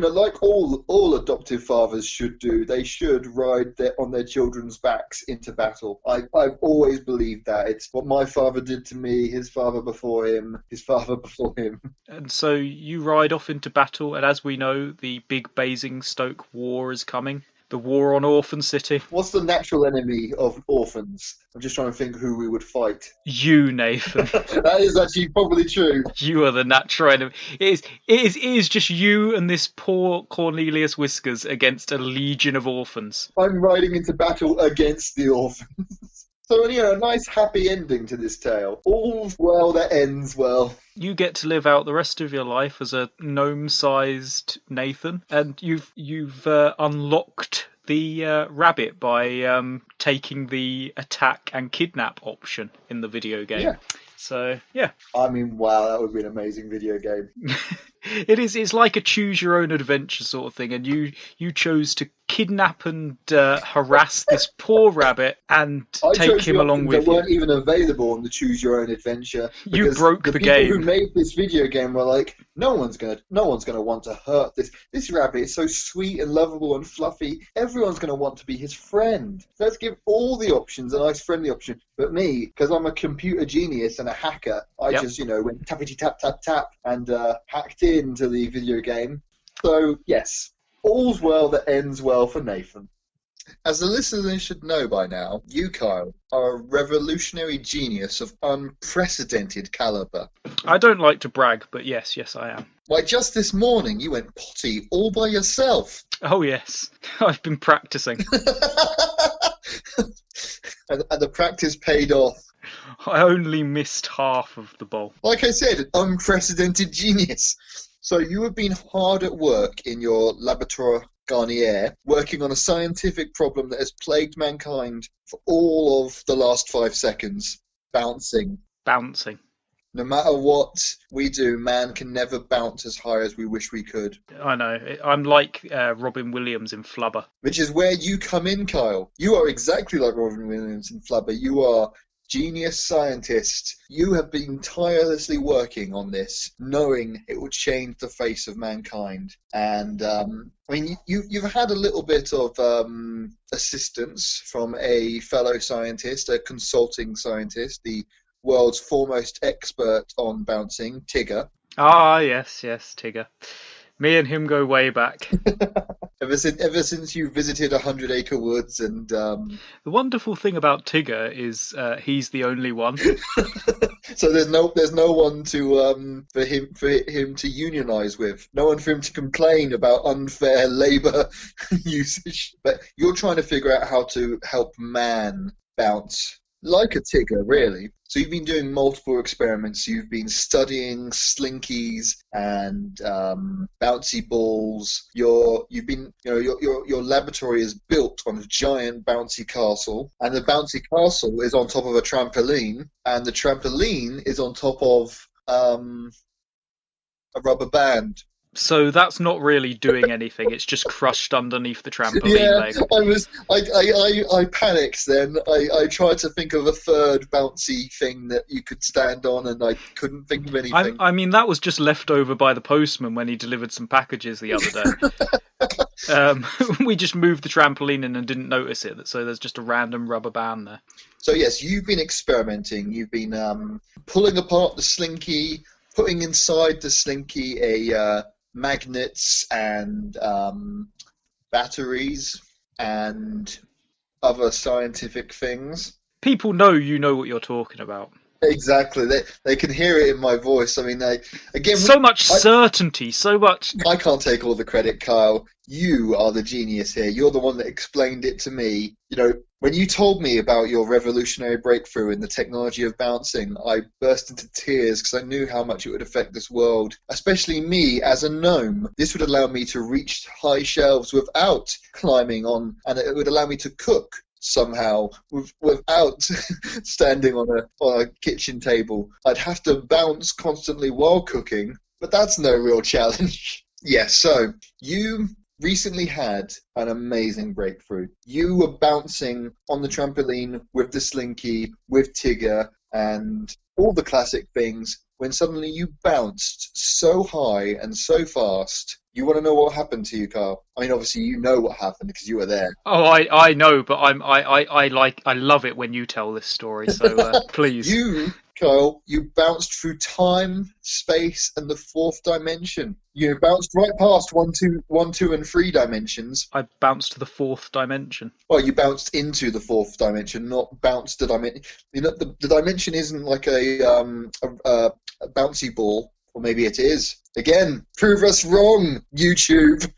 Like all adoptive fathers should do, they should ride on their children's backs into battle. I've always believed that. It's what my father did to me, his father before him, his father before him. And so you ride off into battle, and as we know, the big Basingstoke War is coming. The war on Orphan City. What's the natural enemy of orphans? I'm just trying to think who we would fight. You, Nathan. That is actually probably true. You are the natural enemy. It is just you and this poor Cornelius Whiskers against a legion of orphans. I'm riding into battle against the orphans. So, a nice happy ending to this tale. All's well that ends well. You get to live out the rest of your life as a gnome-sized Nathan, and you've unlocked the rabbit by taking the attack and kidnap option in the video game. Yeah. So, yeah. I mean, wow, that would be an amazing video game. It's like a choose your own adventure sort of thing, and you chose to kidnap and harass this poor rabbit and take him along with you. That weren't even available on the choose your own adventure. You broke the game. The people who made this video game were like, no one's gonna want to hurt this rabbit. It's so sweet and lovable and fluffy. Everyone's gonna want to be his friend. Let's give all the options a nice friendly option. But me, because I'm a computer genius and a hacker, I just went tappity tap tap tap and hacked into the video game. So yes, all's well that ends well for Nathan. As the listeners should know by now, you, Kyle, are a revolutionary genius of unprecedented caliber. I don't like to brag, but yes, I am. Why, just this morning you went potty all by yourself. Oh yes, I've been practicing. And the practice paid off. I only missed half of the bowl. Like I said, an unprecedented genius. So you have been hard at work in your laboratoire Garnier, working on a scientific problem that has plagued mankind for all of the last 5 seconds. Bouncing. Bouncing. No matter what we do, man can never bounce as high as we wish we could. I know. I'm like Robin Williams in Flubber. Which is where you come in, Kyle. You are exactly like Robin Williams and Flubber. You are genius scientist. You have been tirelessly working on this, knowing it would change the face of mankind. And I mean, you've had a little bit of assistance from a fellow scientist, a consulting scientist, the world's foremost expert on bouncing, Tigger. Ah, yes, Tigger. Me and him go way back. Ever since you visited 100 Acre Woods and The wonderful thing about Tigger is he's the only one. so there's no one to for him to unionize with, no one for him to complain about unfair labor usage. But you're trying to figure out how to help man bounce like a Tigger, really. So you've been doing multiple experiments. You've been studying slinkies and bouncy balls. Your laboratory is built on a giant bouncy castle, and the bouncy castle is on top of a trampoline, and the trampoline is on top of a rubber band. So that's not really doing anything. It's just crushed underneath the trampoline leg. I panicked then. I tried to think of a third bouncy thing that you could stand on, and I couldn't think of anything. I mean, that was just left over by the postman when he delivered some packages the other day. We just moved the trampoline in and didn't notice it, so there's just a random rubber band there. So yes, you've been experimenting. You've been pulling apart the slinky, putting inside the slinky a magnets and batteries and other scientific things. People know you know what you're talking about. Exactly. They can hear it in my voice. I mean, much certainty, so much. I can't take all the credit, Kyle. You are the genius here. You're the one that explained it to me. You know, when you told me about your revolutionary breakthrough in the technology of bouncing, I burst into tears because I knew how much it would affect this world, especially me as a gnome. This would allow me to reach high shelves without climbing on, and it would allow me to cook somehow without standing on a kitchen table. I'd have to bounce constantly while cooking, but that's no real challenge. Yes, so you recently had an amazing breakthrough. You were bouncing on the trampoline with the slinky, with Tigger, and all the classic things, when suddenly you bounced so high and so fast. You want to know what happened to you, Carl? I mean, obviously you know what happened because you were there. Oh, I know, but I love it when you tell this story. So please. You, Kyle, you bounced through time, space, and the fourth dimension. You bounced right past one, two, and three dimensions. I bounced to the fourth dimension. Well, you bounced into the fourth dimension, not bounced the dimension. You know, the dimension isn't like a bouncy ball. Or maybe it is. Again, prove us wrong, YouTube.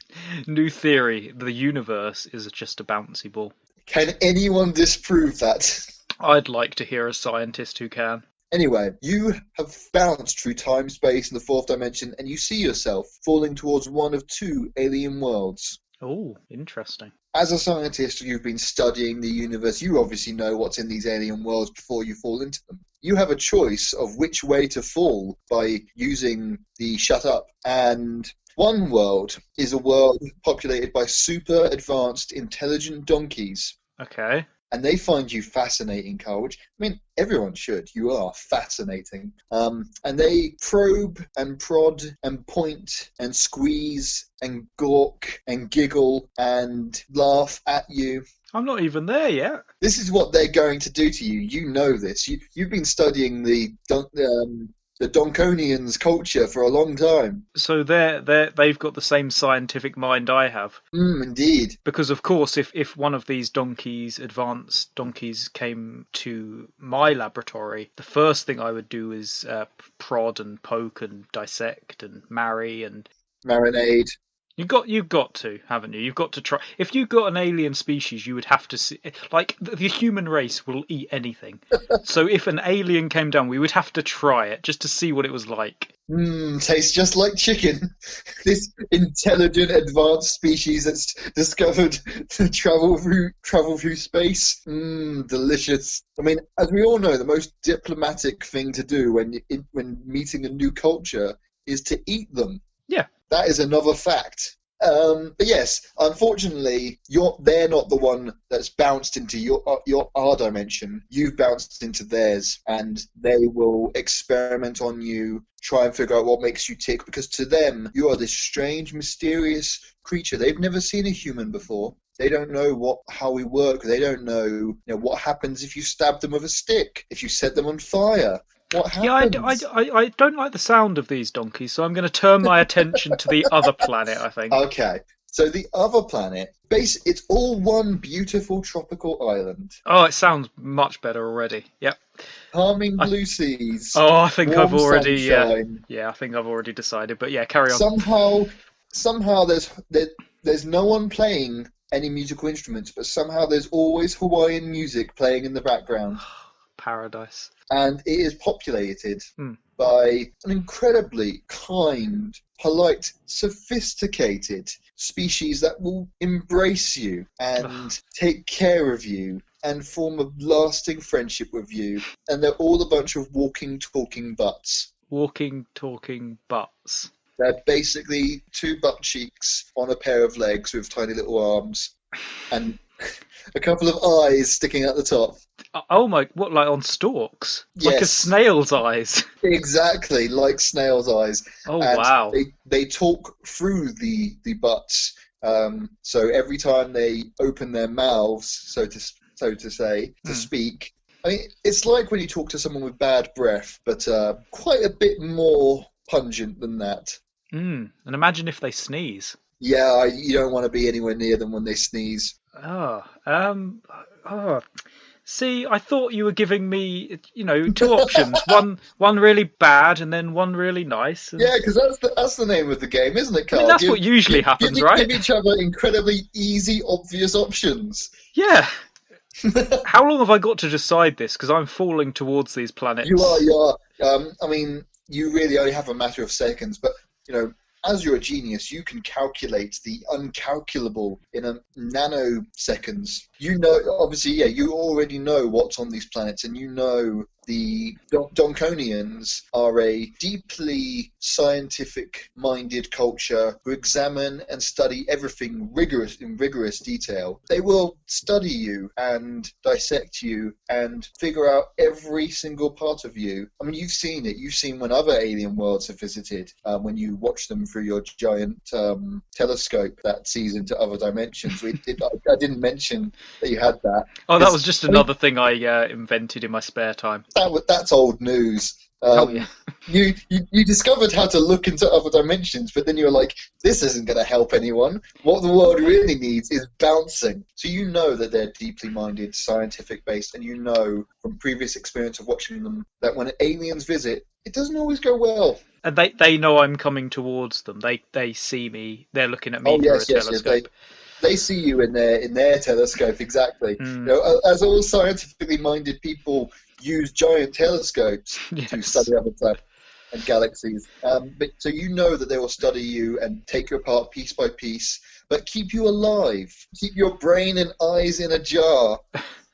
New theory. The universe is just a bouncy ball. Can anyone disprove that? I'd like to hear a scientist who can. Anyway, you have bounced through time, space, and the fourth dimension, and you see yourself falling towards one of two alien worlds. Oh, interesting. As a scientist, you've been studying the universe. You obviously know what's in these alien worlds before you fall into them. You have a choice of which way to fall by using the shut up. And one world is a world populated by super advanced intelligent donkeys. Okay. And they find you fascinating, Carl, which, I mean, everyone should. You are fascinating. And they probe and prod and point and squeeze and gawk and giggle and laugh at you. I'm not even there yet. This is what they're going to do to you. You know this. You've been studying the Donconians' culture for a long time. So they've got the same scientific mind I have. Indeed. Because of course, if one of these advanced donkeys, came to my laboratory, the first thing I would do is prod and poke and dissect and marry and marinade. You've got to, haven't you? You've got to try. If you got an alien species, you would have to see. Like the human race will eat anything. So if an alien came down, we would have to try it just to see what it was like. Tastes just like chicken. This intelligent, advanced species that's discovered to travel through space. Delicious. I mean, as we all know, the most diplomatic thing to do when meeting a new culture is to eat them. Yeah. That is another fact. But yes, unfortunately, they're not the one that's bounced into our dimension. You've bounced into theirs, and they will experiment on you, try and figure out what makes you tick. Because to them, you are this strange, mysterious creature. They've never seen a human before. They don't know how we work. They don't know, what happens if you stab them with a stick, if you set them on fire. What happens? Yeah, I don't like the sound of these donkeys, so I'm going to turn my attention to the other planet, I think. Okay, so the other planet, it's all one beautiful tropical island. Oh, it sounds much better already. Yep. Calming blue seas. Oh, I think I've warm already. sunshine. Yeah, I think I've already decided. But yeah, carry on. Somehow there's no one playing any musical instruments, but somehow there's always Hawaiian music playing in the background. Paradise. And it is populated by an incredibly kind, polite, sophisticated species that will embrace you and take care of you and form a lasting friendship with you. And they're all a bunch of walking, talking butts. Walking, talking butts. They're basically two butt cheeks on a pair of legs with tiny little arms and a couple of eyes sticking out the top. Oh my, what, like on stalks? Yes. Like a snail's eyes? Exactly, like snail's eyes. Oh, and wow. They talk through the butts. So every time they open their mouths, so to say, to speak, I mean, it's like when you talk to someone with bad breath, but quite a bit more pungent than that. And imagine if they sneeze. Yeah, you don't want to be anywhere near them when they sneeze. See, I thought you were giving me, two options. One really bad and then one really nice. Yeah, because that's the name of the game, isn't it, Carl? I mean, that's what usually happens, right? Give each other incredibly easy, obvious options. Yeah. How long have I got to decide this? Because I'm falling towards these planets. You are. I mean, you really only have a matter of seconds, but, as you're a genius, you can calculate the uncalculable in a nanoseconds. Obviously, you already know what's on these planets, and the Donkonians are a deeply scientific-minded culture who examine and study everything in rigorous detail. They will study you and dissect you and figure out every single part of you. I mean, you've seen it. You've seen when other alien worlds have visited, when you watch them through your giant telescope that sees into other dimensions. I didn't mention that you had that. Oh, that was just another thing I invented in my spare time. That's old news. Yeah. You discovered how to look into other dimensions, but then you were like, this isn't going to help anyone. What the world really needs is bouncing. So you know that they're deeply minded, scientific based, and you know from previous experience of watching them that when aliens visit, it doesn't always go well. And they know I'm coming towards them. They see me. They're looking at me through a telescope. They see you in their telescope, exactly. As all scientifically minded people use giant telescopes to study other planets and galaxies. But so you know that they will study you and take you apart piece by piece, but keep you alive, keep your brain and eyes in a jar,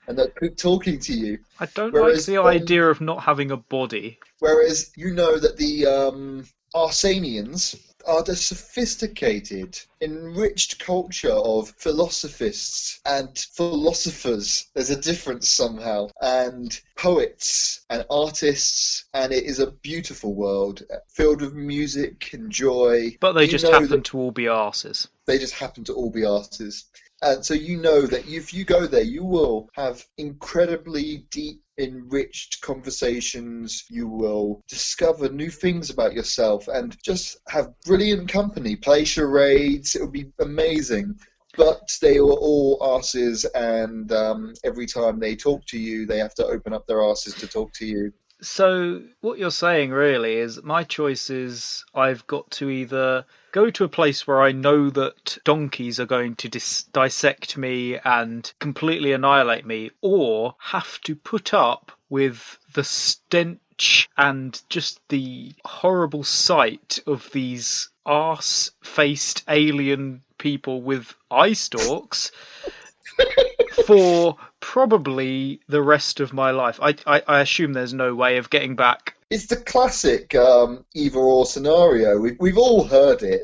and they'll keep talking to you. I don't like the idea of not having a body. Whereas you know that the Arsanians are the sophisticated, enriched culture of philosophists and philosophers. There's a difference somehow. And poets and artists, and it is a beautiful world filled with music and joy. But they just happen to all be arses. They just happen to all be arses. And so you know that if you go there, you will have incredibly deep, enriched conversations. You will discover new things about yourself and just have brilliant company, play charades. It would be amazing. But they are all arses, and every time they talk to you, they have to open up their arses to talk to you. So what you're saying really is my choice is I've got to either go to a place where I know that donkeys are going to dissect me and completely annihilate me, or have to put up with the stench and just the horrible sight of these arse-faced alien people with eye stalks for probably the rest of my life. I assume there's no way of getting back. It's the classic either or scenario. We've all heard it.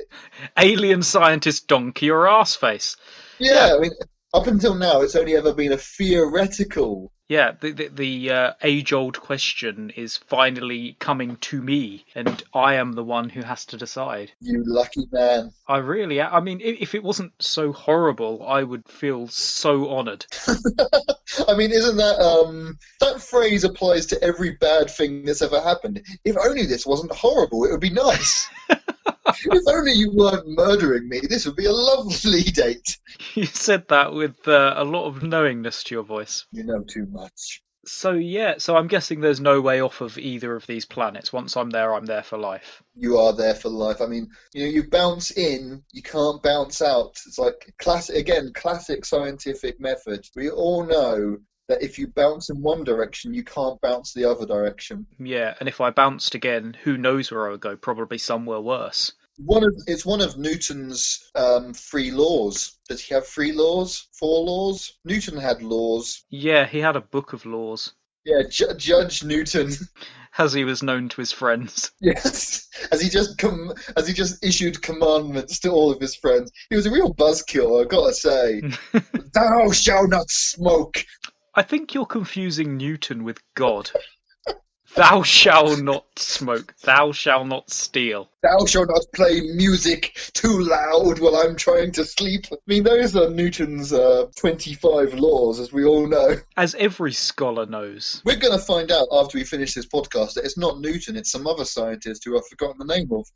Alien scientist donkey or arseface. Yeah, I mean, up until now, it's only ever been a theoretical. Yeah, the age-old question is finally coming to me, and I am the one who has to decide. You lucky man. I really, I mean, if it wasn't so horrible, I would feel so honoured. I mean, isn't that that phrase applies to every bad thing that's ever happened? If only this wasn't horrible, it would be nice. If only you weren't murdering me, this would be a lovely date. You said that with a lot of knowingness to your voice. You know too much. So yeah, so I'm guessing there's no way off of either of these planets. Once I'm there for life. You are there for life. I mean, you bounce in, you can't bounce out. It's like classic scientific method. We all know that if you bounce in one direction, you can't bounce the other direction. Yeah, and if I bounced again, who knows where I would go? Probably somewhere worse. It's one of Newton's 3 laws. Does he have 3 laws? 4 laws? Newton had laws. Yeah, he had a book of laws. Yeah, Judge Newton. As he was known to his friends. Yes, as he just issued commandments to all of his friends. He was a real buzzkill, I've got to say. Thou shalt not smoke. I think you're confusing Newton with God. Thou shalt not smoke. Thou shalt not steal. Thou shalt not play music too loud while I'm trying to sleep. I mean, those are Newton's 25 laws, as we all know. As every scholar knows. We're going to find out after we finish this podcast that it's not Newton, it's some other scientist who I've forgotten the name of.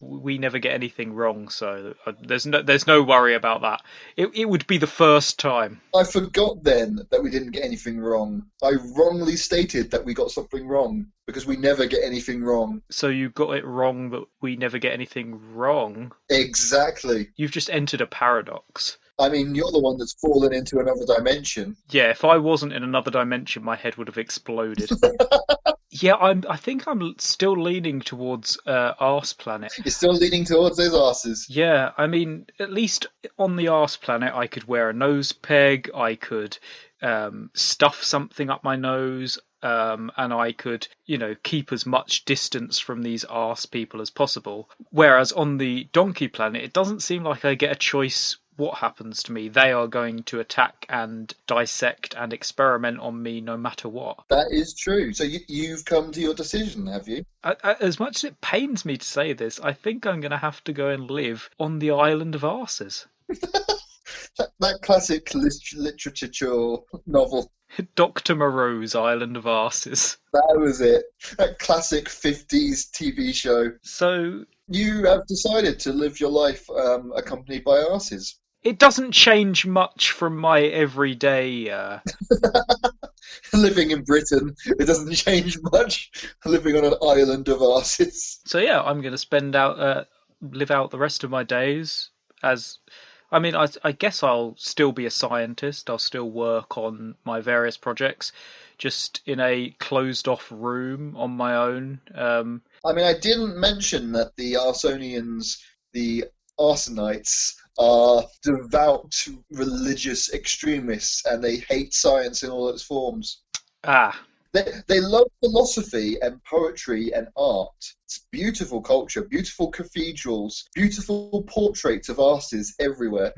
We never get anything wrong, so there's no worry about that. It would be the first time. I forgot then that we didn't get anything wrong. I wrongly stated that we got something wrong, because we never get anything wrong. So you got it wrong that we never get anything wrong? Exactly. You've just entered a paradox. I mean, you're the one that's fallen into another dimension. Yeah, if I wasn't in another dimension, my head would have exploded. Yeah, I think I'm still leaning towards Arse Planet. You're still leaning towards those arses. Yeah, I mean, at least on the Arse Planet, I could wear a nose peg, I could stuff something up my nose, and I could, keep as much distance from these arse people as possible. Whereas on the Donkey Planet, it doesn't seem like I get a choice what happens to me. They are going to attack and dissect and experiment on me no matter what. That is true. So you've come to your decision, have you? As much as it pains me to say this, I think I'm going to have to go and live on the island of arses. that classic literature novel. Dr. Moreau's Island of Arses. That was it. That classic 50s TV show. So you have decided to live your life accompanied by arses. It doesn't change much from my everyday... Living in Britain, it doesn't change much. Living on an island of arses. So yeah, I'm going to live out the rest of my days as... I mean, I guess I'll still be a scientist. I'll still work on my various projects, just in a closed-off room on my own. I mean, I didn't mention that the Arsonians, the Arsenites, are devout religious extremists, and they hate science in all its forms. Ah. They love philosophy and poetry and art. It's beautiful culture, beautiful cathedrals, beautiful portraits of arses everywhere.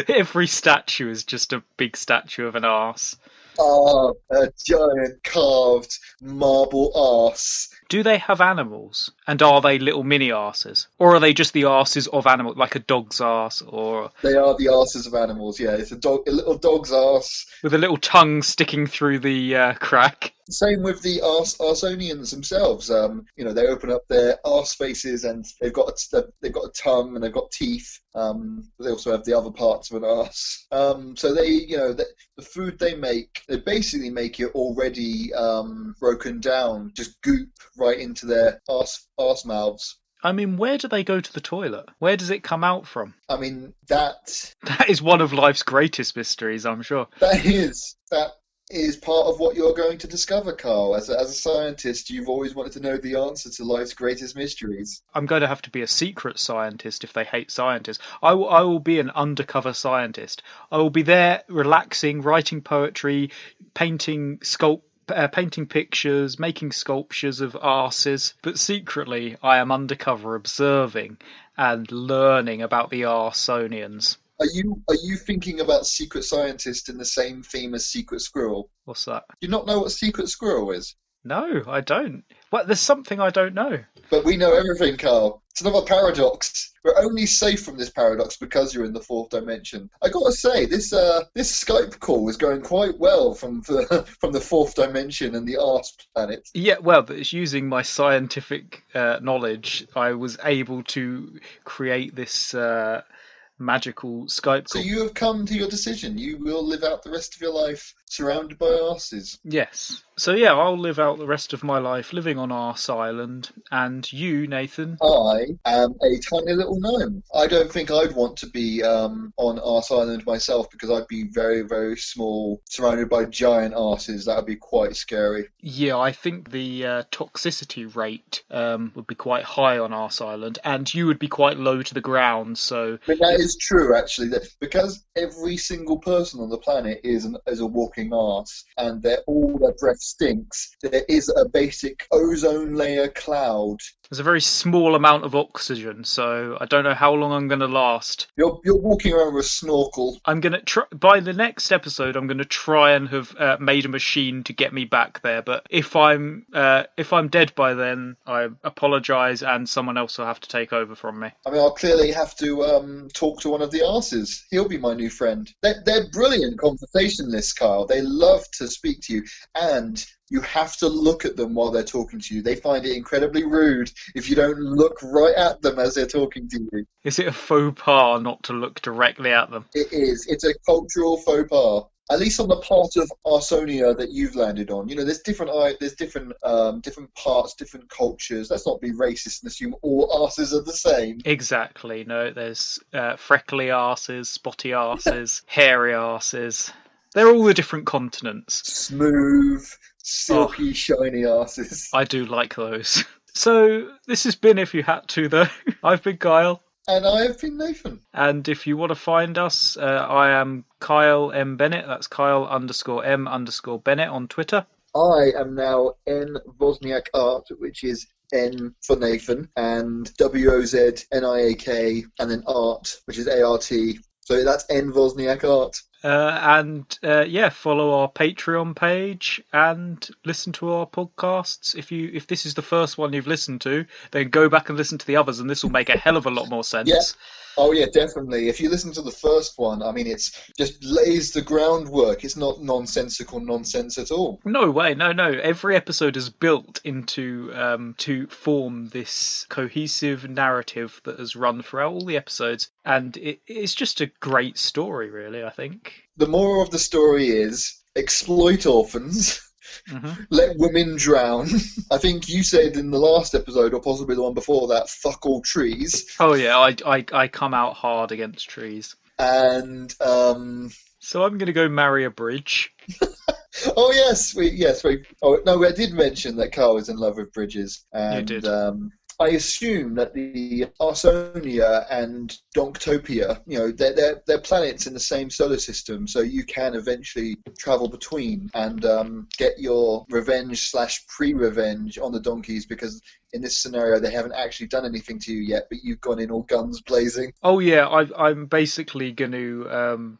Every statue is just a big statue of an arse. Ah, a giant carved marble arse. Do they have animals? And are they little mini arses? Or are they just the arses of animals, like a dog's arse? Or they are the arses of animals, yeah. It's a little dog's arse. With a little tongue sticking through the crack. Same with the Arsonians themselves. They open up their arse faces and they've got a tongue and they've got teeth. They also have the other parts of an arse. So they, the food they make, they basically make it already broken down, just goop right into their arse mouths. I mean, where do they go to the toilet? Where does it come out from? I mean, that That is one of life's greatest mysteries, I'm sure. that is part of what you're going to discover, Carl. As a scientist, you've always wanted to know the answer to life's greatest mysteries. I'm going to have to be a secret scientist if they hate scientists. I will be an undercover scientist. I will be there relaxing, writing poetry, painting pictures, making sculptures of arses, but secretly I am undercover observing and learning about the Arsonians. Are you thinking about Secret Scientist in the same theme as Secret Squirrel? What's that? Do you not know what Secret Squirrel is? No, I don't. Well, there's something I don't know. But we know everything, Carl. It's another paradox. We're only safe from this paradox because you're in the fourth dimension. I gotta say, this Skype call is going quite well from the fourth dimension and the arsed planet. Yeah, well, it's using my scientific knowledge. I was able to create this magical Skype So call. you have come to your decision. You will live out the rest of your life surrounded by arses. Yes. So yeah, I'll live out the rest of my life living on Arse Island, and you, Nathan. I am a tiny little gnome. I don't think I'd want to be on Arse Island myself because I'd be very, very small, surrounded by giant arses. That would be quite scary. Yeah, I think the toxicity rate would be quite high on Arse Island, and you would be quite low to the ground. So But that is true, actually, that because every single person on the planet is a walking arse, and their breath stinks. There is a basic ozone layer cloud. there's a very small amount of oxygen, so I don't know how long I'm going to last. You're walking around with a snorkel. I'm going to try, by the next episode, I'm going to try and have made a machine to get me back there. But if I'm dead by then, I apologise, and someone else will have to take over from me. I mean, I'll clearly have to talk to one of the arses. He'll be my new friend. They're brilliant conversationalists, Kyle. They love to speak to you, and you have to look at them while they're talking to you. They find it incredibly rude if you don't look right at them as they're talking to you. Is it a faux pas not to look directly at them? It is. It's a cultural faux pas. At least on the part of Arsonia that you've landed on. You know, there's different parts, different cultures. Let's not be racist and assume all arses are the same. Exactly. No, there's freckly arses, spotty arses, hairy arses. They're all the different continents. Smooth, silky, shiny arses. I do like those. So this has been If You Had To, though. I've been Kyle. And I have been Nathan. And if you want to find us, I am Kyle M. Bennett. That's Kyle_M_Bennett on Twitter. I am now N Wozniak Art, which is N for Nathan, and WOZNIAK, and then Art, which is ART. So that's N Wozniak Art. Follow our Patreon page and listen to our podcasts. If this is the first one you've listened to, then go back and listen to the others, and this will make a hell of a lot more sense. Yeah. Oh yeah, definitely. If you listen to the first one, I mean, it's just lays the groundwork. It's not nonsensical nonsense at all. No way, no. Every episode is built into to form this cohesive narrative that has run throughout all the episodes, and it's just a great story, really, I think. The moral of the story is exploit orphans. Mm-hmm. Let women drown. I think you said in the last episode, or possibly the one before that, fuck all trees. Oh yeah, I come out hard against trees. And so I'm gonna go marry a bridge. Oh yes, I did mention that Carl is in love with bridges, and You did. I assume that the Arsonia and Donktopia, they're planets in the same solar system, so you can eventually travel between and get your revenge/pre-revenge on the donkeys, because in this scenario they haven't actually done anything to you yet, but you've gone in all guns blazing. Oh yeah, I'm basically going to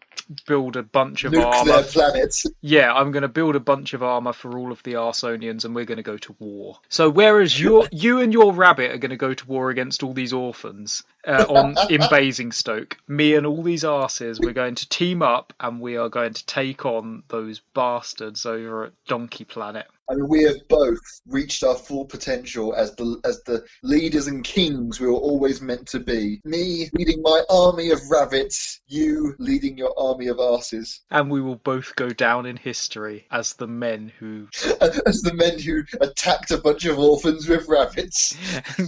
build a bunch of Nuclear armor. planets. Yeah, I'm going to build a bunch of armor for all of the Arsonians, and we're going to go to war. So whereas you and your rabbit are going to go to war against all these orphans in Basingstoke, me and all these arses, we're going to team up, and we are going to take on those bastards over at Donkey Planet. I mean, we have both reached our full potential as the leaders and kings we were always meant to be. Me leading my army of rabbits, you leading your army of arses. And we will both go down in history as the men who As the men who attacked a bunch of orphans with rabbits.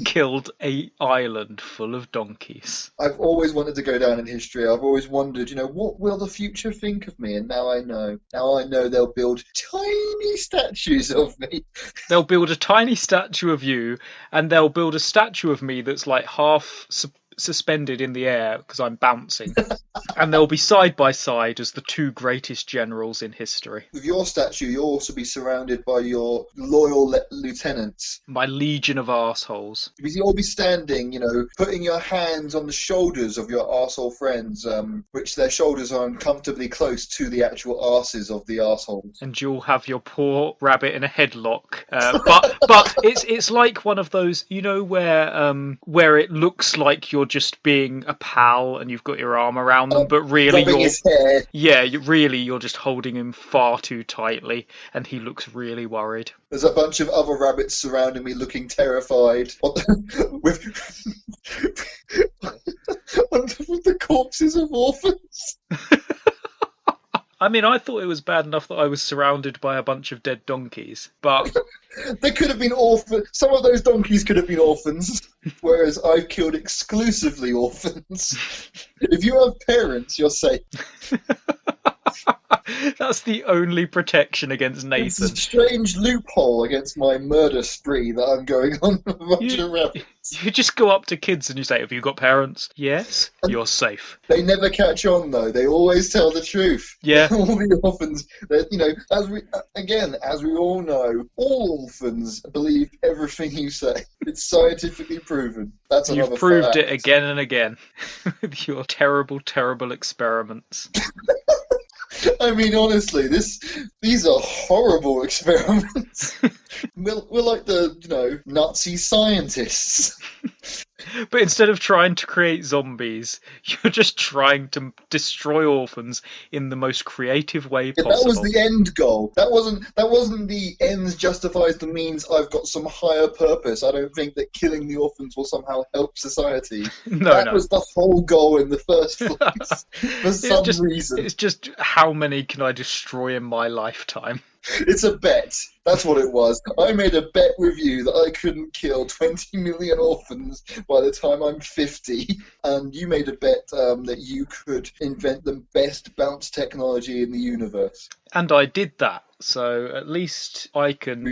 killed an island full of donkeys. I've always wanted to go down in history. I've always wondered, what will the future think of me? And now I know. Now I know they'll build tiny statues of me. They'll build a tiny statue of you, and they'll build a statue of me that's like half suspended in the air because I'm bouncing. And they'll be side by side as the two greatest generals in history. With your statue, you'll also be surrounded by your loyal lieutenants. My legion of arseholes. Because you'll be standing, putting your hands on the shoulders of your arsehole friends, which their shoulders are uncomfortably close to the actual arses of the arseholes. And you'll have your poor rabbit in a headlock. But it's like one of those, where it looks like you're just being a pal and you've got your arm around them, but really you're just holding him far too tightly, and he looks really worried. There's a bunch of other rabbits surrounding me, looking terrified, with the corpses of orphans. I mean, I thought it was bad enough that I was surrounded by a bunch of dead donkeys, but they could have been orphans. Some of those donkeys could have been orphans, whereas I've killed exclusively orphans. If you have parents, you're safe. That's the only protection against Nathan. It's a strange loophole against my murder spree that I'm going on with a bunch of rabbits. You just go up to kids and you say, have you got parents? Yes, you're safe. They never catch on, though. They always tell the truth. Yeah. All the orphans, as we all know, all orphans believe everything you say. It's scientifically proven. That's another You've proved fact. it again and again with your terrible, terrible experiments. I mean, honestly, these are horrible experiments. We're like the, Nazi scientists. But instead of trying to create zombies, you're just trying to destroy orphans in the most creative way possible. That was the end goal. That wasn't the ends justifies the means. I've got some higher purpose. I don't think that killing the orphans will somehow help society. That was the whole goal in the first place. For some reason. It's just how many can I destroy in my lifetime? It's a bet. That's what it was. I made a bet with you that I couldn't kill 20 million orphans by the time I'm 50, and you made a bet that you could invent the best bounce technology in the universe. And I did that, so at least I can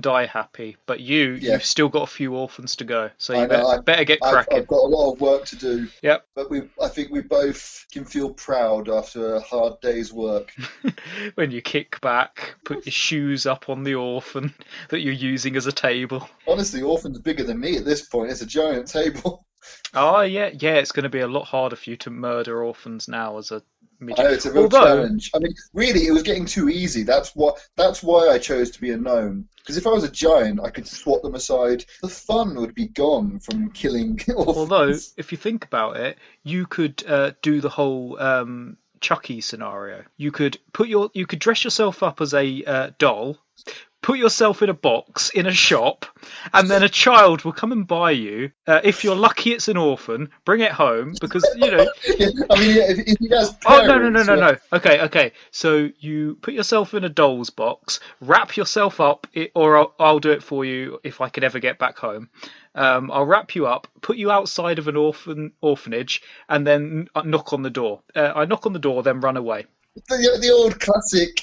die happy. But you've still got a few orphans to go, so you better get cracking. I've got a lot of work to do. Yep. But I think we both can feel proud after a hard day's work. When you kick back, put your shoes up on the orphan that you're using as a table. Honestly, orphan's bigger than me at this point. It's a giant table. Oh, yeah, it's going to be a lot harder for you to murder orphans now as a midget. I know, it's a real challenge. I mean, really, it was getting too easy. That's why I chose to be a gnome. Because if I was a giant, I could swat them aside. The fun would be gone from killing orphans. Although, if you think about it, you could do the whole Chucky scenario. You could dress yourself up as a doll, put yourself in a box in a shop, and then a child will come and buy you. If you're lucky, it's an orphan. Bring it home because Yeah, I mean, if he has parents... Oh, no. Okay. So you put yourself in a doll's box, wrap yourself up, or I'll do it for you if I could ever get back home. I'll wrap you up, put you outside of an orphanage, and then knock on the door. I knock on the door, then run away. The old classic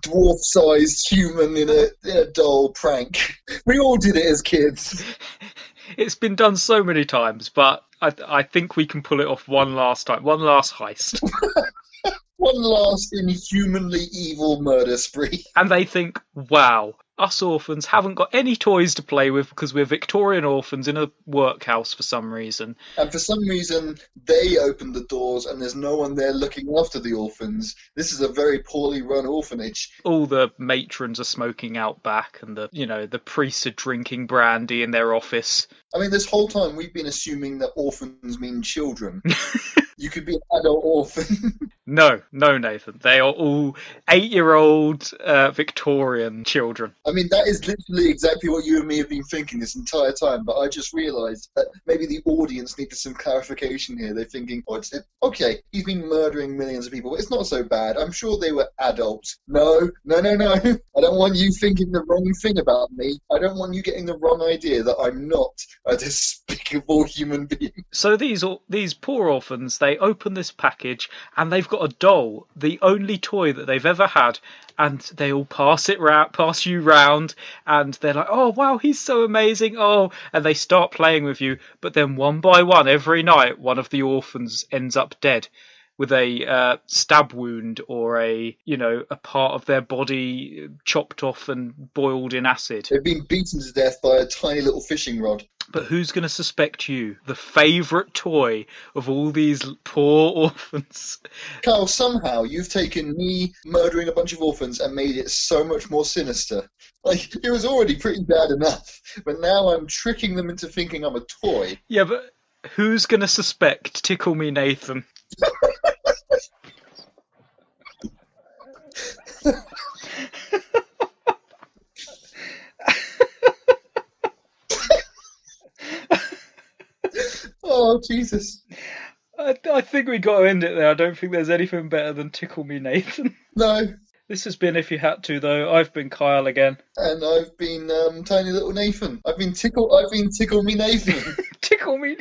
dwarf-sized human in a doll prank. We all did it as kids. It's been done so many times, but I think we can pull it off one last time. One last heist. One last inhumanly evil murder spree. And they think, wow, us orphans haven't got any toys to play with because we're Victorian orphans in a workhouse for some reason. And for some reason, they opened the doors and there's no one there looking after the orphans. This is a very poorly run orphanage. All the matrons are smoking out back and the priests are drinking brandy in their office. I mean, this whole time we've been assuming that orphans mean children. You could be an adult orphan. No, no, Nathan. They are all 8-year-old Victorian children. I mean, that is literally exactly what you and me have been thinking this entire time, but I just realised that maybe the audience needed some clarification here. They're thinking, oh, okay, he's been murdering millions of people, but it's not so bad. I'm sure they were adults. No, no, no, no. I don't want you thinking the wrong thing about me. I don't want you getting the wrong idea that I'm not a despicable human being. So these poor orphans, they open this package and they've got a doll, the only toy that they've ever had, and they all pass you round, and they're like, "Oh wow, he's so amazing!" Oh, and they start playing with you. But then one by one, every night, one of the orphans ends up dead with a stab wound or a part of their body chopped off and boiled in acid. They've been beaten to death by a tiny little fishing rod. But who's going to suspect you, the favourite toy of all these poor orphans? Carl, somehow you've taken me murdering a bunch of orphans and made it so much more sinister. Like, it was already pretty bad enough, but now I'm tricking them into thinking I'm a toy. Yeah, but who's going to suspect Tickle Me Nathan? Oh, Jesus. I think we got to end it there. I don't think there's anything better than Tickle Me Nathan. No. This has been If You Had To, though. I've been Kyle again. And I've been Tiny Little Nathan. I've been Tickle Me Nathan. Tickle Me.